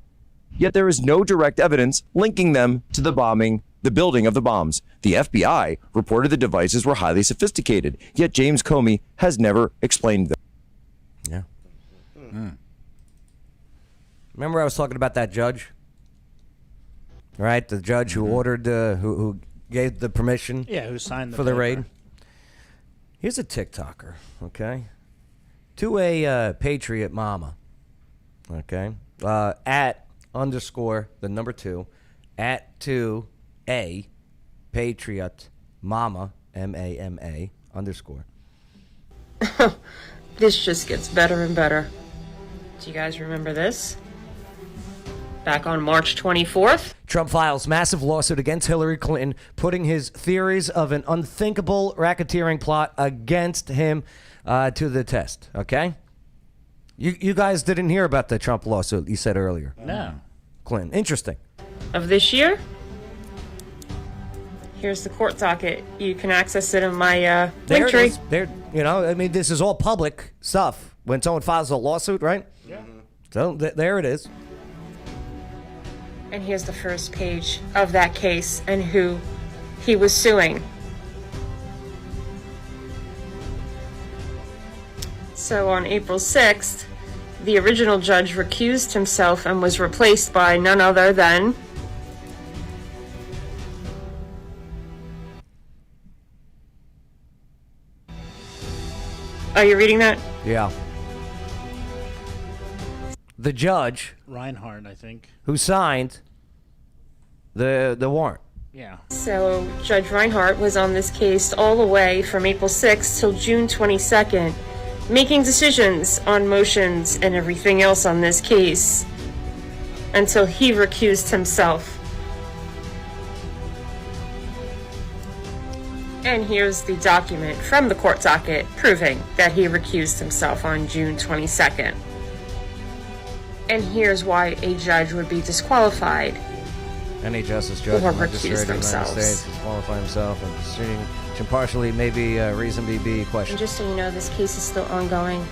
Yet there is no direct evidence linking them to the bombing, the building of the bombs. The FBI reported the devices were highly sophisticated, yet James Comey has never explained them. Yeah. Remember I was talking about that judge? Right? The judge who ordered, who gave the permission who signed for the raid. Here's a TikToker, okay? To a Patriot Mama, okay? At _ the number 2, at 2A Patriot Mama, MAMA _ This just gets better and better. Do you guys remember this? Back on March 24th? Trump files massive lawsuit against Hillary Clinton, putting his theories of an unthinkable racketeering plot against him to the test, okay? You guys didn't hear about the Trump lawsuit you said earlier. No. Clinton. Interesting. Of this year? Here's the court docket. You can access it in my There link it tree. is. There, you know, I mean, this is all public stuff. When someone files a lawsuit, right? Yeah. So there it is. And here's the first page of that case and who he was suing. So on April 6th, the original judge recused himself and was replaced by none other than Are you reading that? Yeah. The judge Reinhardt, I think. who signed the warrant. Yeah. So Judge Reinhardt was on this case all the way from April 6th till June 22nd. making decisions on motions and everything else on this case until he recused himself. And here's the document from the court docket proving that he recused himself on June 22nd. And here's why a judge would be disqualified. Any justice, judge, or or magistrate recuse of the United themselves. States disqualify himself and proceeding which impartially may be reasonably be And questioned. just so you know, this case is still ongoing.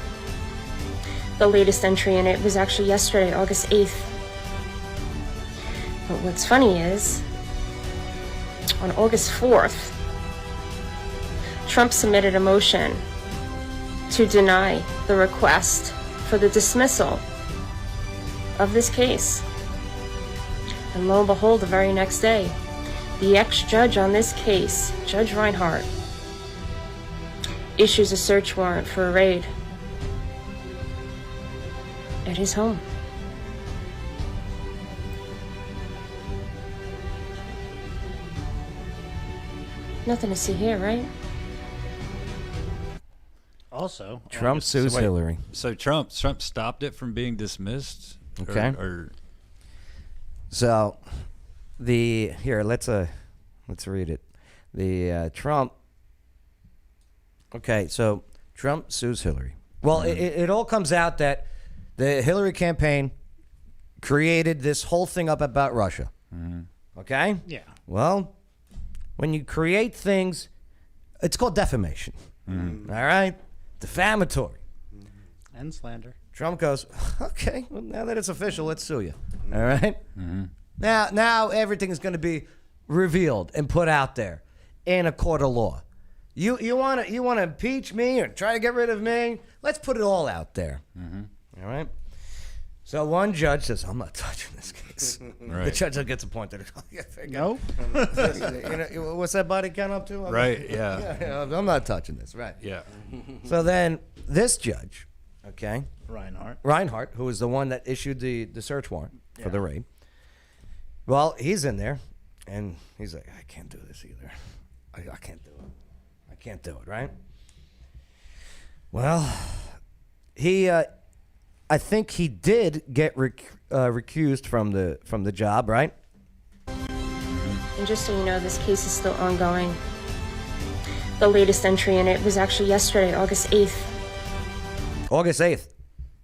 The latest entry in it was actually yesterday, August 8th. But what's funny is, on August 4th, Trump submitted a motion to deny the request for the dismissal of this case. And lo and behold, the very next day, the ex-judge on this case, Judge Reinhardt, issues a search warrant for a raid at his home. Nothing to see here, right? Also, Trump sues wait, Hillary. So Trump stopped it from being dismissed. Okay. Or So, let's read it. The Trump. Okay, so Trump sues Hillary. Well, it all comes out that the Hillary campaign created this whole thing up about Russia. Okay. Yeah. Well, when you create things, it's called defamation. All right, defamatory. And slander. Trump goes, okay, well, now that it's official, let's sue you. All right? Now everything is going to be revealed and put out there in a court of law. You want to impeach me or try to get rid of me? Let's put it all out there. All right? So one judge says, I'm not touching this case. Right. The judge gets appointed. No. What's that body count up to? Right, yeah. I'm not touching this. Right. yeah. So then this judge, okay, Reinhardt, who was the one that issued the search warrant for the raid. Well, he's in there, and he's like, I can't do this either. I can't do it. I can't do it, right? Well, I think he did get recused from the job, right? And just so you know, this case is still ongoing. The latest entry in it was actually yesterday, August 8th. August 8th.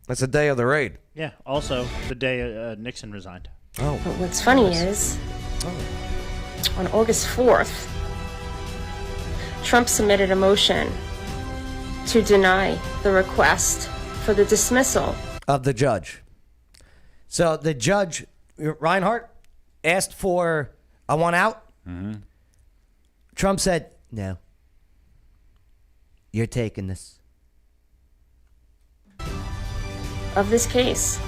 That's the day of the raid. Yeah. Also, the day Nixon resigned. Oh. But what's funny is, on August 4th, Trump submitted a motion to deny the request for the dismissal of the judge. So the judge, Reinhardt, asked for, I want out. Trump said, no. You're taking this. of this case.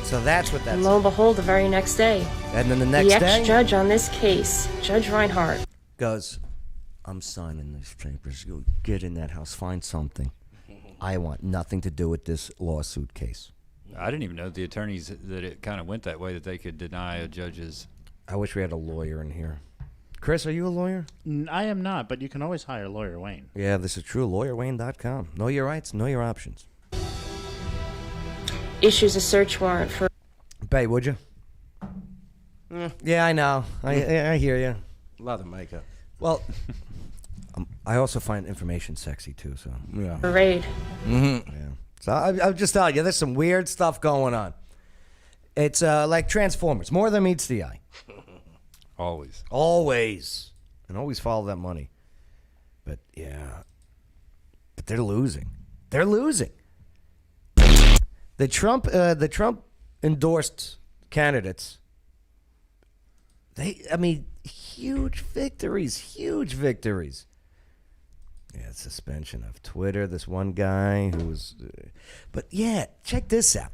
So that's what that's. And lo and behold, the very next day, And then the next the day ex-judge on this case, Judge Reinhardt, goes, I'm signing these papers. Go get in that house. Find something. I want nothing to do with this lawsuit case. I didn't even know the attorneys that it kind of went that way, that they could deny a judge's. I wish we had a lawyer in here. Chris, are you a lawyer? I am not, but you can always hire Lawyer Wayne. Yeah, this is true. LawyerWayne.com. Know your rights, know your options. issues a search warrant for. Bay, would you? Yeah, I know. I hear you. A lot of makeup. Well, I also find information sexy too. So yeah, a raid. Yeah. So I'm just telling you, there's some weird stuff going on. It's like Transformers, more than meets the eye. Always. Always. And always follow that money. But yeah. But they're losing. They're losing. The Trump endorsed candidates. Huge victories. Yeah, suspension of Twitter. This one guy who was. But yeah, check this out.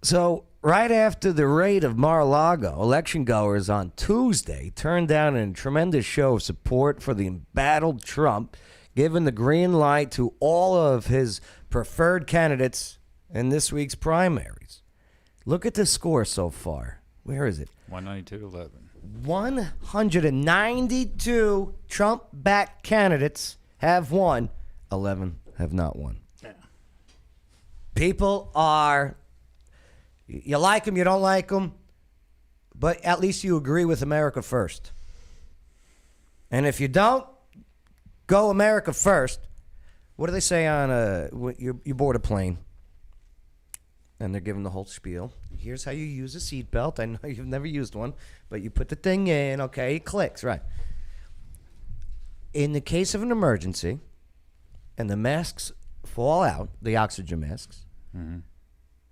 So, right after the raid of Mar-a-Lago, election goers on Tuesday turned down a tremendous show of support for the embattled Trump, giving the green light to all of his preferred candidates in this week's primaries. Look at the score so far. Where is it? 192-11. 192 Trump-backed candidates have won 11 have not won. Yeah. People are, you like them, you don't like them, but at least you agree with America first. And if you don't go America first, what do they say on you board a plane? And they're giving the whole spiel. Here's how you use a seatbelt. I know you've never used one, but you put the thing in, okay, it clicks, right. In the case of an emergency, and the masks fall out, the oxygen masks,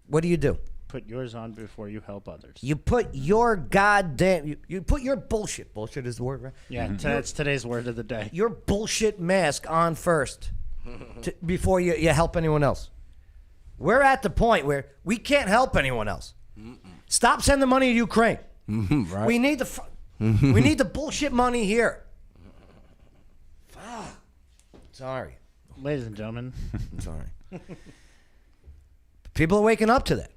what do? Put yours on before you help others. You put your goddamn, you put your bullshit is the word, right? Yeah, that's today's word of the day. Your bullshit mask on first before you help anyone else. We're at the point where we can't help anyone else. Stop sending money to Ukraine. Right. We need we need the bullshit money here. Fuck. Sorry. Ladies and gentlemen. Sorry. People are waking up to that.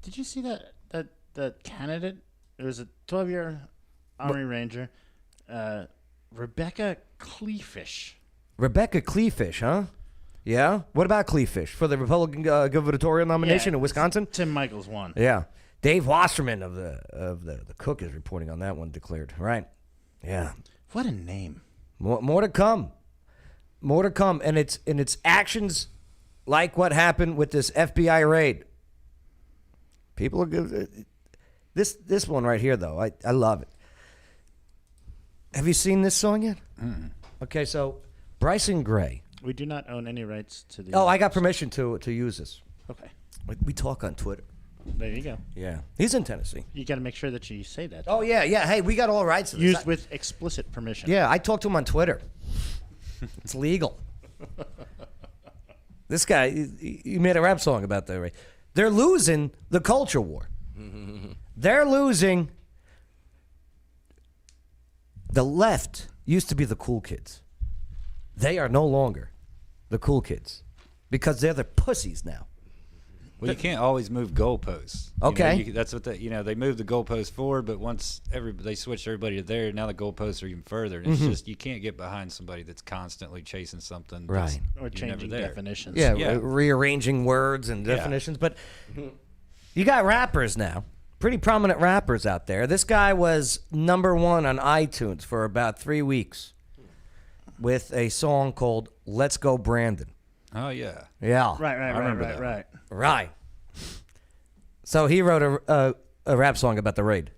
Did you see that candidate? It was a 12-year Army Ranger, Rebecca Kleefish. Rebecca Kleefish, huh? Yeah? What about Kleefish for the Republican gubernatorial nomination in Wisconsin? Tim Michaels won. Yeah. Dave Wasserman of the Cook is reporting on that one, declared. Right. Yeah. What a name. More to come. More to come. And it's actions like what happened with this FBI raid. People are good. This one right here, though, I love it. Have you seen this song yet? Okay, so Bryson Gray. We do not own any rights to the. Oh, I got permission to use this. Okay. We talk on Twitter. There you go. Yeah. He's in Tennessee. You got to make sure that you say that. Oh, yeah. Hey, we got all rights to this. Used with explicit permission. Yeah, I talked to him on Twitter. It's legal. This guy, he made a rap song about that, right? They're losing the culture war. They're losing. The left used to be the cool kids. They are no longer the cool kids because they're the pussies now. Well, you can't always move goalposts. Okay. That's what they move the goalposts forward, but once they switch everybody to there, now the goalposts are even further. And it's just you can't get behind somebody that's constantly chasing something. Right. Or changing definitions. Yeah, rearranging words and definitions. But you got rappers now, pretty prominent rappers out there. This guy was #1 on iTunes for about 3 weeks with a song called "Let's Go Brandon." Oh yeah. Yeah. Right. So he wrote a rap song about the raid.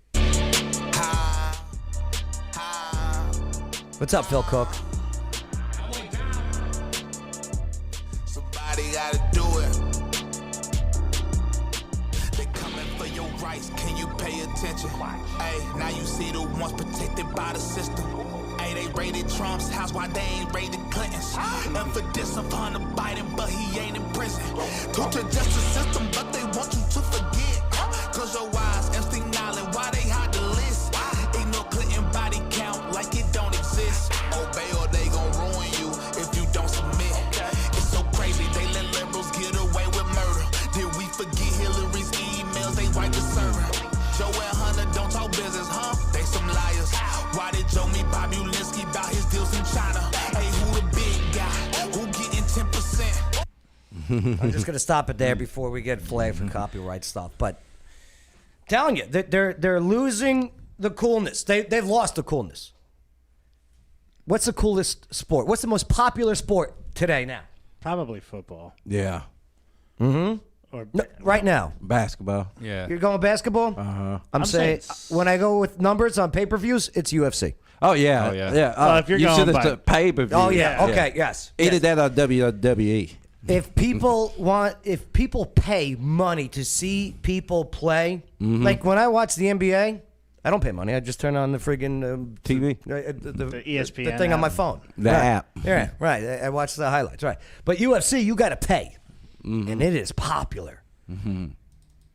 What's up, Phil Cook? Somebody gotta do it. They coming for your rights. Can you pay attention? Hey, now you see the ones protected by the system. Hey, they raided Trump's house while they ain't raided Clinton's. And for this of Hunter Biden, but he ain't in prison. Took the justice system, but they want you to forget. Cause your wives, Epstein Island, why they hide the list? Ignore Clinton body count like it don't exist. Obey or they gon' ruin you if you don't submit. It's so crazy, they let liberals get away with murder. Did we forget Hillary's emails? They wiped the server. Joe and Hunter don't talk business, huh? They some liars. Why did Joe meet Bobby Ulinsky about his deals in China? Hey, who the big guy? Who getting 10%? I'm just going to stop it there before we get flagged for copyright stuff. But I'm telling you, they're losing the coolness. They've lost the coolness. What's the coolest sport? What's the most popular sport today now? Probably football. Yeah. Mm-hmm. Or right now. Basketball. Yeah. You're going basketball? Uh-huh. I'm saying when I go with numbers on pay-per-views, it's UFC. Oh, yeah. Well, if you're you going should by have pay-per-view. Oh, yeah. Okay, yes. Either that or WWE. If people pay money to see people play, like when I watch the NBA, I don't pay money. I just turn on the friggin' TV, the ESPN, the thing on my phone, the app. Yeah, right. I watch the highlights. Right, but UFC, you got to pay, and it is popular.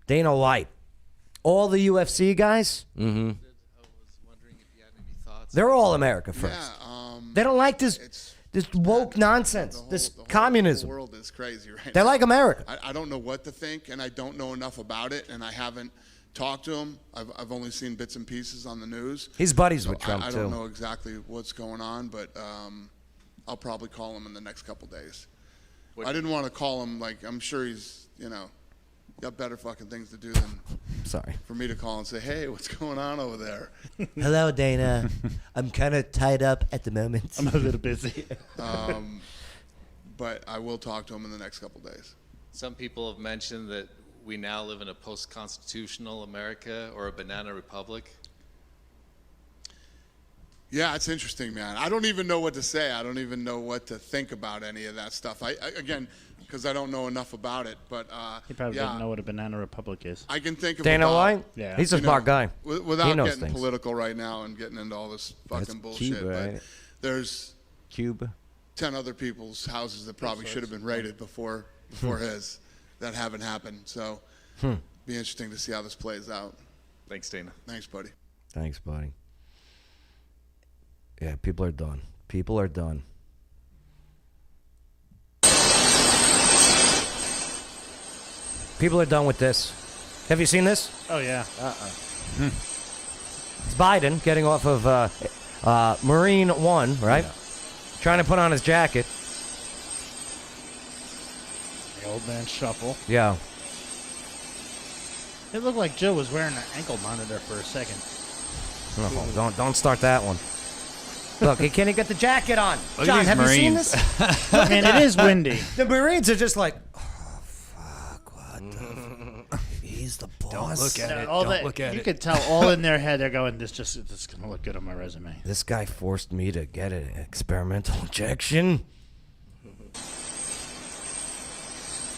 Dana White, all the UFC guys, they're all America first. They don't like this woke nonsense, this communism. The world is crazy right They now. like America. I don't know what to think, and I don't know enough about it, and I haven't talked to him. I've only seen bits and pieces on the news. He's buddies with Trump, I too. don't know exactly what's going on, but I'll probably call him in the next couple days. I didn't want to call him, like, I'm sure he's, got better fucking things to do than for me to call and say, hey, what's going on over there? Hello, Dana. I'm kind of tied up at the moment. I'm a little busy. But I will talk to him in the next couple days. Some people have mentioned that we now live in a post-constitutional America or a banana republic. Yeah, it's interesting, man. I don't even know what to say. I don't even know what to think about any of that stuff. Again, because I don't know enough about it. But he probably doesn't know what a banana republic is. I can think of Dana White? Yeah, he's a smart guy. Without He knows getting things. political right now and getting into all this fucking bullshit. Cuba, but right? there's Cuba. 10 other people's houses that probably should have been raided before his that haven't happened. So be interesting to see how this plays out. Thanks, Dana. Thanks, buddy. Thanks, buddy. Yeah, people are done. People are done. People are done with this. Have you seen this? Oh, yeah. It's Biden getting off of Marine One, right? Yeah. Trying to put on his jacket. The old man shuffle. Yeah. It looked like Joe was wearing an ankle monitor for a second. Oh, don't start that one. Look, he can't even get the jacket on. Look John, at these have Marines. you seen this? I mean, it is windy. The Marines are just like, oh, fuck, what the he's the boss. Don't look at it. All Don't that, look at you it. could tell all in their head, they're going, this is going to look good on my resume. This guy forced me to get an experimental injection.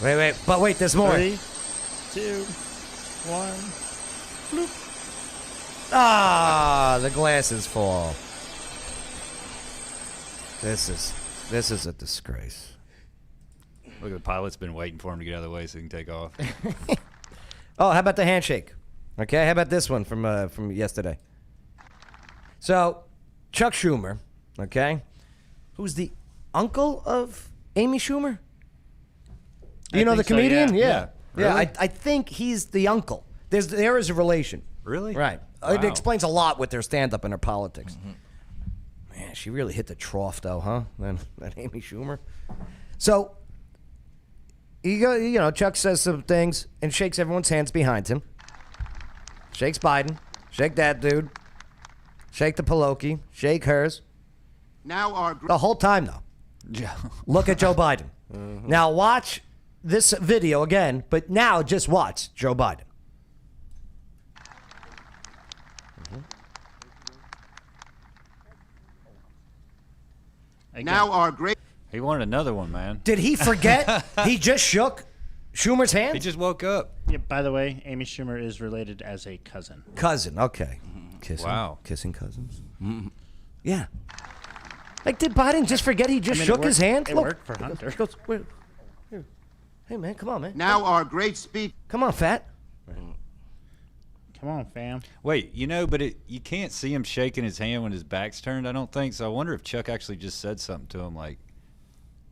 Wait, there's more. 3, 2, 1, bloop. Ah, the glasses fall. This is a disgrace. Look, the pilot's been waiting for him to get out of the way so he can take off. Oh, how about the handshake? Okay, how about this one from yesterday? So, Chuck Schumer, okay, who's the uncle of Amy Schumer? Do you know the comedian? So, yeah. Really? I think he's the uncle. There is a relation. Really? Right. Wow. It explains a lot with their stand-up and their politics. Man, she really hit the trough, though, huh? That Amy Schumer. So, Chuck says some things and shakes everyone's hands behind him. Shakes Biden. Shake that dude. Shake the Pelosi. Shake hers. Now the whole time, though. Yeah. Look at Joe Biden. Now watch this video again, but now just watch Joe Biden. Now our great. He wanted another one, man. Did he forget? He just shook Schumer's hand? He just woke up. Yeah, by the way, Amy Schumer is related as a cousin. Cousin, okay. Kissing. Wow. Kissing cousins? Yeah. Like, did Biden just forget he just shook his hand? It Look, worked for Hunter. he goes, "Wait, here. Hey, man, come on, man. Now our great speaker. Come on, fat. Come on, fam. Wait, but you can't see him shaking his hand when his back's turned, I don't think. So I wonder if Chuck actually just said something to him like...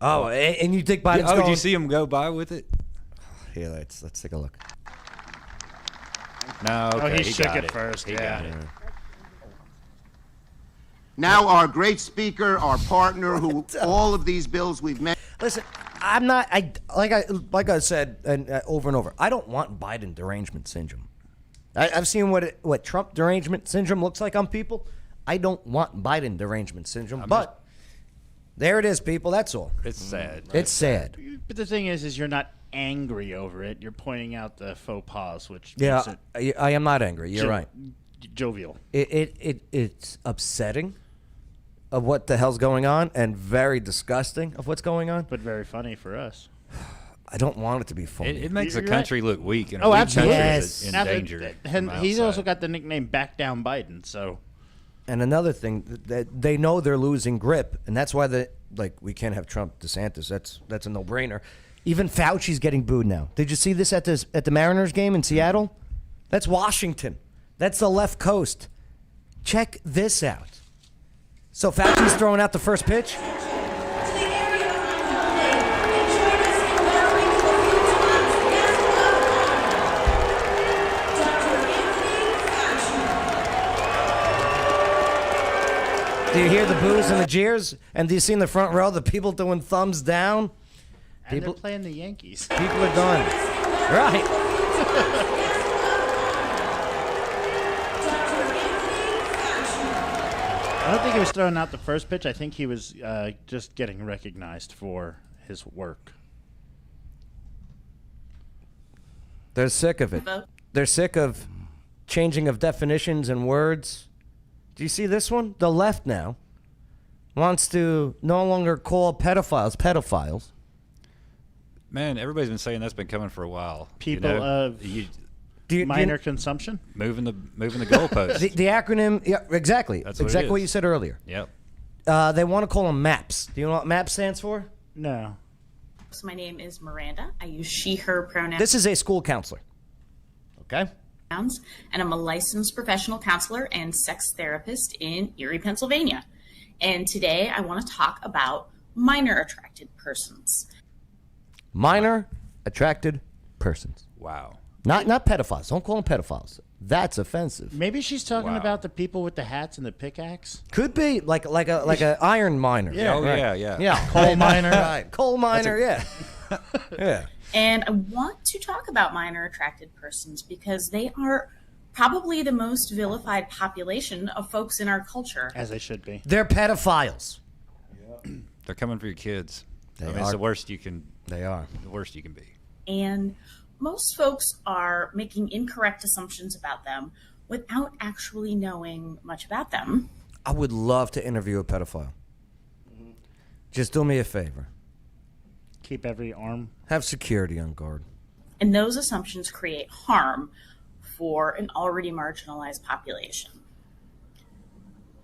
Oh, and you think Biden's going... did you see him go by with it? Here, let's take a look. No, okay, he shook got it first. He Yeah. got it. Now our great speaker, our partner, who all of these bills we've met. Listen, I'm not... Like I said over and over, I don't want Biden derangement syndrome. I've seen what Trump derangement syndrome looks like on people. I don't want Biden derangement syndrome, but there it is, people. That's all. It's sad. It's sad. But the thing is you're not angry over it. You're pointing out the faux pas, which Yeah, makes it I am not angry. You're right. Jovial. It's upsetting of what the hell's going on and very disgusting of what's going on. But very funny for us. I don't want it to be funny. It makes the country look weak. And Oh, weak absolutely. country Yes. is in Now danger. and from he's outside. also got the nickname Back Down Biden, so... And another thing, that they know they're losing grip, and that's why we can't have Trump, DeSantis. That's a no-brainer. Even Fauci's getting booed now. Did you see this at the Mariners game in Seattle? That's Washington. That's the left coast. Check this out. So Fauci's throwing out the first pitch. Do you hear the boos and the jeers? And do you see in the front row the people doing thumbs down? And they're playing the Yankees. People are done. Right. I don't think he was throwing out the first pitch. I think he was just getting recognized for his work. They're sick of it. They're sick of changing of definitions and words. Do you see this one? The left now wants to no longer call pedophiles. Man, everybody's been saying that's been coming for a while. People of minor consumption? Moving the goalposts. The acronym, yeah, exactly. That's exactly what you said earlier. Yep. They want to call them MAPS. Do you know what MAPS stands for? No. So my name is Miranda. I use she, her pronouns. This is a school counselor. Okay. And I'm a licensed professional counselor and sex therapist in Erie, Pennsylvania. And today I want to talk about minor attracted persons. Minor attracted persons. Wow. Not pedophiles. Don't call them pedophiles. That's offensive. Maybe she's talking about the people with the hats and the pickaxe. Could be like a iron miner. Yeah. Oh, right. yeah. Coal miner. Right. Coal miner. Yeah. Yeah. And I want to talk about minor attracted persons because they are probably the most vilified population of folks in our culture. As they should be. They're pedophiles. They're coming for your kids. They It's are. the worst you can. They are. The worst you can be. And most folks are making incorrect assumptions about them without actually knowing much about them. I would love to interview a pedophile. Just do me a favor. Keep every arm. Have security on guard. And those assumptions create harm for an already marginalized population.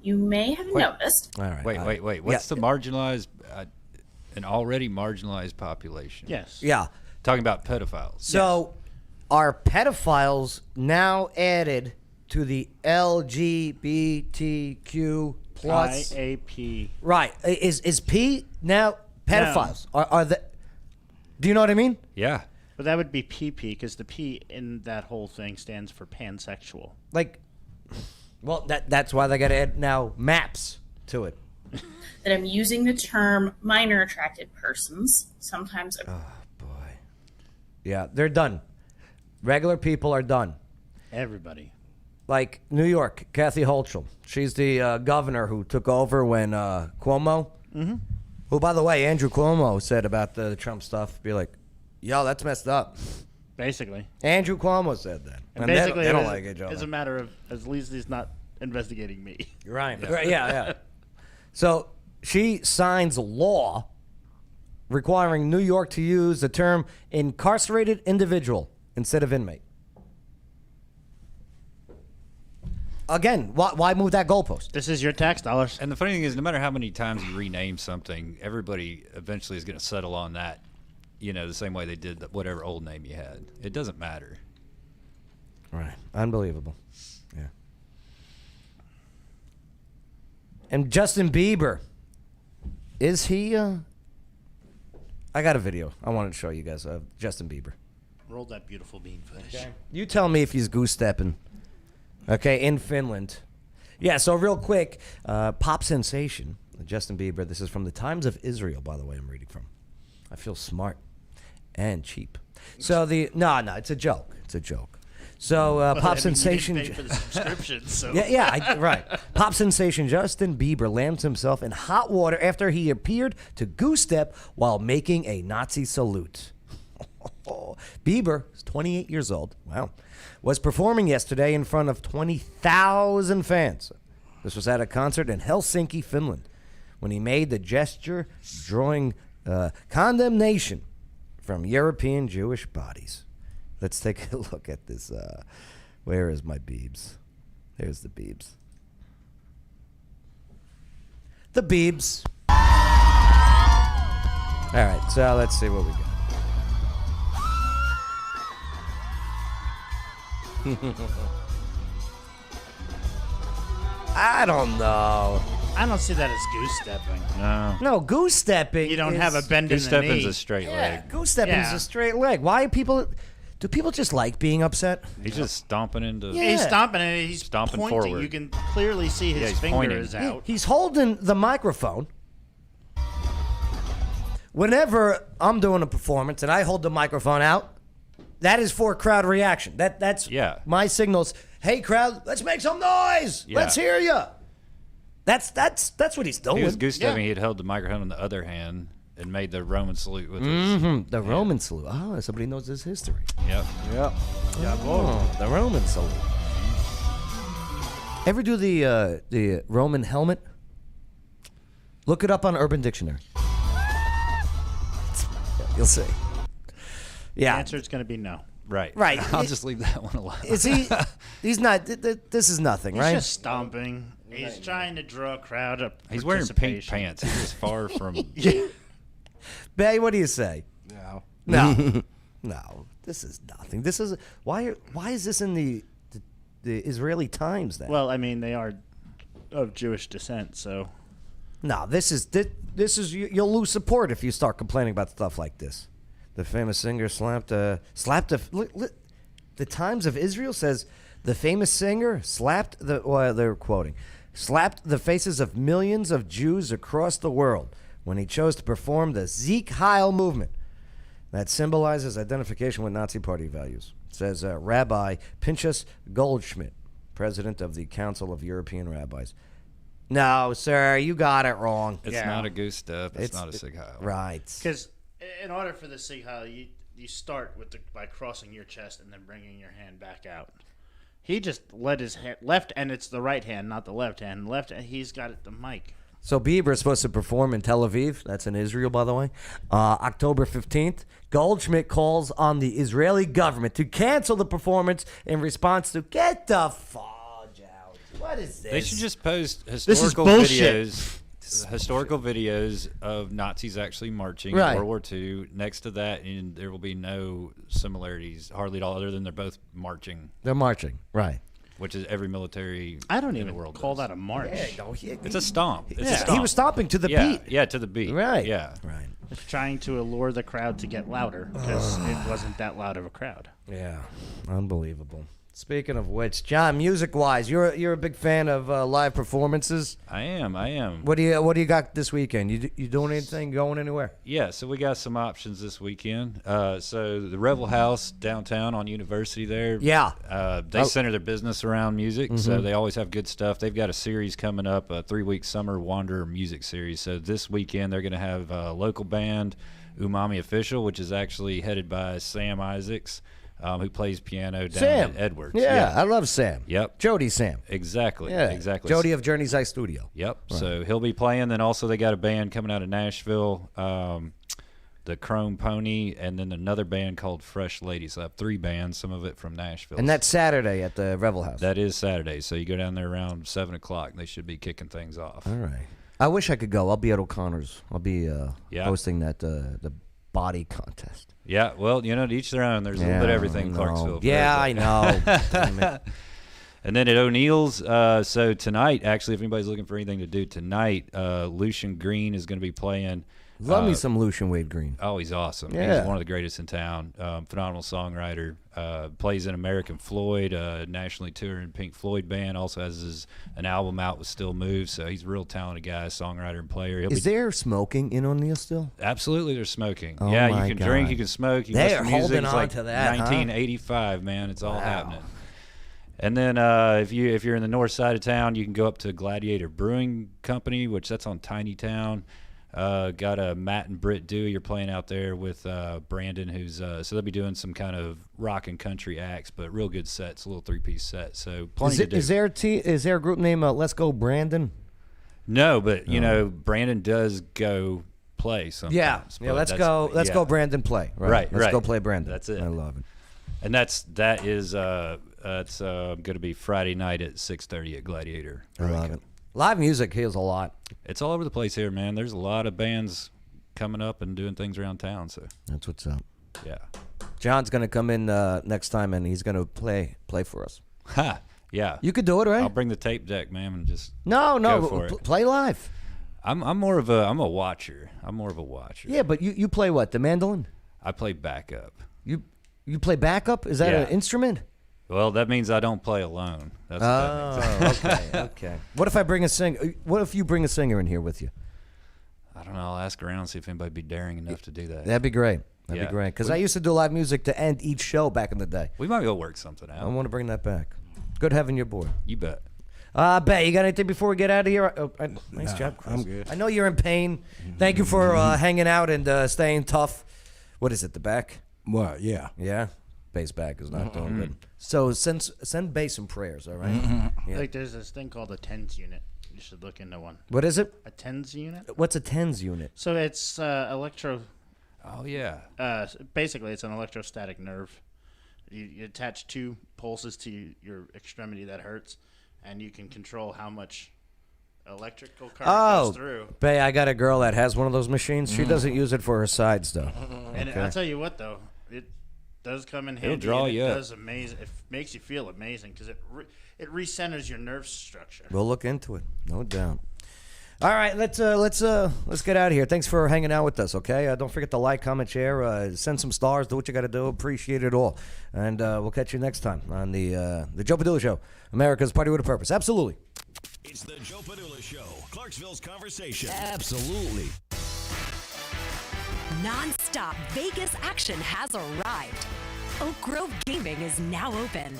You may have noticed. All right. Wait. What's the marginalized, an already marginalized population? Yes. Yeah. Talking about pedophiles. So, are pedophiles now added to the LGBTQ plus? IAP. Right. Is P now pedophiles? Are the? Do you know what I mean? Yeah. But that would be PP because the P in that whole thing stands for pansexual. Like, well, that's why they got to add now MAPS to it. That I'm using the term minor attracted persons. Sometimes. Yeah, they're done. Regular people are done. Everybody. Like New York, Kathy Hochul. She's the governor who took over when Cuomo. Mm-hmm. Who, by the way, Andrew Cuomo said about the Trump stuff, be like, yo, that's messed up. Basically. Andrew Cuomo said that. And they basically, don't like each other. It's a matter of, at least he's not investigating me. Right. Yeah. So she signs a law requiring New York to use the term incarcerated individual instead of inmate. Again, why move that goalpost? This is your tax dollars. And the funny thing is, no matter how many times you rename something, everybody eventually is going to settle on that, the same way they did whatever old name you had. It doesn't matter. Right. Unbelievable. Yeah. And Justin Bieber, is he... I got a video I wanted to show you guys of Justin Bieber. Roll that beautiful bean footage. Okay. You tell me if he's goose-stepping. Okay, in Finland. Yeah, so real quick, pop sensation, Justin Bieber. This is from the Times of Israel, by the way, I'm reading from. I feel smart and cheap. So no, it's a joke. It's a joke. So pop sensation. You didn't pay for the subscription, so. Right. Pop sensation Justin Bieber lands himself in hot water after he appeared to goose step while making a Nazi salute. Bieber is 28 years old. Wow. Was performing yesterday in front of 20,000 fans. This was at a concert in Helsinki, Finland, when he made the gesture drawing condemnation from European Jewish bodies. Let's take a look at this. Where is my Biebs? There's the Biebs. The Biebs. All right, so let's see what we got. I don't know. I don't see that as goose stepping. No, goose stepping. You don't have a bend in the knee. Goose stepping's a straight leg. Goose stepping's a straight leg. Why are people? Do people just like being upset? He's just stomping into. Yeah. He's stomping and he's Stomping pointing. forward. You can clearly see his he's finger pointing. is out. He's holding the microphone. Whenever I'm doing a performance and I hold the microphone out, that is for crowd reaction. That's my signals. Hey, crowd, let's make some noise. Yeah. Let's hear you. That's what he's doing. He was goose stepping. He had held the microphone in the other hand and made the Roman salute with The Roman salute. Oh, somebody knows his history. Yep. The Roman salute. Ever do the Roman helmet? Look it up on Urban Dictionary. You'll see. Yeah. The answer is going to be no. Right. I'll just leave that one alone. Is he? He's not. This is nothing, He's right? just stomping. He's trying to draw a crowd of He's wearing pink participation. pants. He's just far from. Bay, what do you say? No. No. This is nothing. This is why is this in the Israeli Times then? Well, I mean, they are of Jewish descent, so. No, this is you'll lose support if you start complaining about stuff like this. The famous singer slapped the Times of Israel says the famous singer slapped they're quoting slapped the faces of millions of Jews across the world when he chose to perform the Sieg Heil movement that symbolizes identification with Nazi party values, says Rabbi Pinchas Goldschmidt, president of the Council of European Rabbis. No, sir, you got it wrong. It's not a goose step. It's not a Sieg Heil. Right. Because in order for the Sieg Heil, you start with by crossing your chest and then bringing your hand back out. He just let his hand left, and it's the right hand, not the left hand. He's got the mic. So Bieber is supposed to perform in Tel Aviv. That's in Israel, by the way. October 15th. Goldschmidt calls on the Israeli government to cancel the performance in response to get the fudge out. What is this? They should just post is historical bullshit. videos of Nazis actually marching Right. in World War II. Next to that, and there will be no similarities hardly at all, other than they're both marching. They're marching, right? Which is every military. I don't in even the world call does. that a march. It's a stomp. It's a Yeah, stomp. he was stomping to the beat. Yeah, to the beat. Right. Yeah. Right. Trying to allure the crowd to get louder because it wasn't that loud of a crowd. Yeah, unbelievable. Speaking of which, John, music-wise, you're a big fan of live performances. I am. What do you got this weekend? You doing anything? Going anywhere? Yeah, so we got some options this weekend. So the Revel House downtown on University there. Yeah. They center their business around music, so Mhm. they always have good stuff. They've got a series coming up, a 3-week summer Wanderer music series. So this weekend they're going to have a local band, Umami Official, which is actually headed by Sam Isaacs, who plays piano down Sam at Edwards. Yeah, I love Sam. Yep. Jody Sam. Exactly. Yeah. Exactly. Jody of Journey's Eye Studio. Yep. Right. So he'll be playing. Then also they got a band coming out of Nashville, the Chrome Pony, and then another band called Fresh Ladies. So I have 3 bands, some of it from Nashville. And that's Saturday at the Revel House. That is Saturday. So you go down there around 7 o'clock. They should be kicking things off. All right. I wish I could go. I'll be at O'Connor's. I'll be hosting that the body contest. Yeah, well, to each their own. There's a little bit of everything in Clarksville. Yeah, I know. Damn it. And then at O'Neill's, so tonight, actually, if anybody's looking for anything to do tonight, Lucian Green is going to be playing. Love me some Lucian Wade Green. Oh, he's awesome. Yeah. He's one of the greatest in town. Phenomenal songwriter. Plays in American Floyd, nationally touring Pink Floyd band. Also has an album out with Still Moves. So he's a real talented guy, songwriter and player. Is there smoking in O'Neill still? Absolutely, there's smoking. Oh yeah, my you can drink, God. you can smoke. You They listen are to music. holding It's on like to that, huh? 1985, man. It's all happening. And then if you're in the north side of town, you can go up to Gladiator Brewing Company, which that's on Tiny Town. Got a Matt and Britt Dewey. You're playing out there with Brandon, who's so they'll be doing some kind of rock and country acts, but real good sets, a little 3-piece set. So plenty to do. Is there a group named Let's Go Brandon? No, but Brandon does go play sometimes. Yeah. Let's go Brandon play. Right. Let's go play Brandon. That's it. I love it. And that is going to be Friday night at 6:30 at Gladiator. I love it. Live music heals a lot. It's all over the place here, man. There's a lot of bands coming up and doing things around town. So that's what's up. Yeah. John's gonna come in next time and he's gonna play for us. Ha! Yeah. You could do it, right? I'll bring the tape deck, man, and just No, go for it. play live. I'm more of a watcher. I'm more of a watcher. Yeah, but you play what? The mandolin? I play backup. You play backup? Is that Yeah. an instrument? Well, that means I don't play alone. That's what that means. Okay. What if I bring a singer? What if you bring a singer in here with you? I don't know. I'll ask around and see if anybody'd be daring enough to do that. That'd be great. That'd Yeah. be great. Because I used to do live music to end each show back in the day. We might be able to work something out. I want to bring that back. Good having you aboard. You bet. Bet. You got anything before we get out of here? Nice job, Chris. I'm good. I know you're in pain. Thank you for hanging out and staying tough. What is it, the back? Well, yeah. Yeah? Bass back is not doing good. So send bass some prayers, all right? Yeah. Like there's this thing called a TENS unit. You should look into one. What is it? A TENS unit? What's a TENS unit? So it's electro. Oh, yeah. Basically, it's an electrostatic nerve. You attach 2 pulses to your extremity that hurts, and you can control how much electrical current goes through. Bay, I got a girl that has one of those machines. She doesn't use it for her sides, though. And I'll tell you what, though, it does come in handy. draw and you it up. does amazing. It makes you feel amazing because it recenters your nerve structure. We'll look into it, no doubt. All right, let's get out of here. Thanks for hanging out with us. Okay, don't forget to like, comment, share, send some stars, do what you got to do. Appreciate it all, and we'll catch you next time on the Joe Padula Show, America's Party with a Purpose. Absolutely. It's the Joe Padula Show, Clarksville's conversation. Absolutely. Non-stop Vegas action has arrived. Oak Grove Gaming is now open.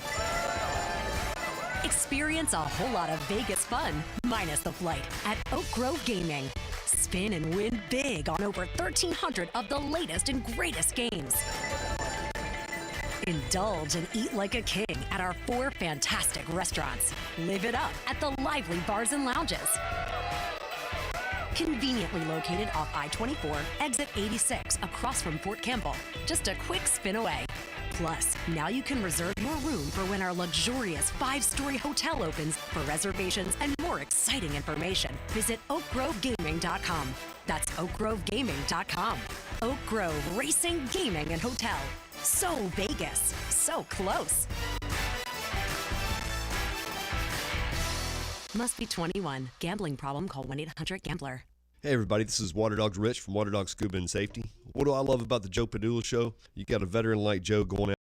Experience a whole lot of Vegas fun, minus the flight, at Oak Grove Gaming. Spin and win big on over 1,300 of the latest and greatest games. Indulge and eat like a king at our 4 fantastic restaurants. Live it up at the lively bars and lounges. Conveniently located off I-24, exit 86, across from Fort Campbell. Just a quick spin away. Plus, now you can reserve your room for when our luxurious 5-story hotel opens. For reservations and more exciting information, visit oakgrovegaming.com. That's oakgrovegaming.com. Oak Grove Racing, Gaming, and Hotel. So Vegas, so close. Must be 21. Gambling problem? Call 1-800-GAMBLER. Hey everybody, this is Water Dogs Rich from Water Dog Scuba and Safety. What do I love about the Joe Padula Show? You got a veteran like Joe going out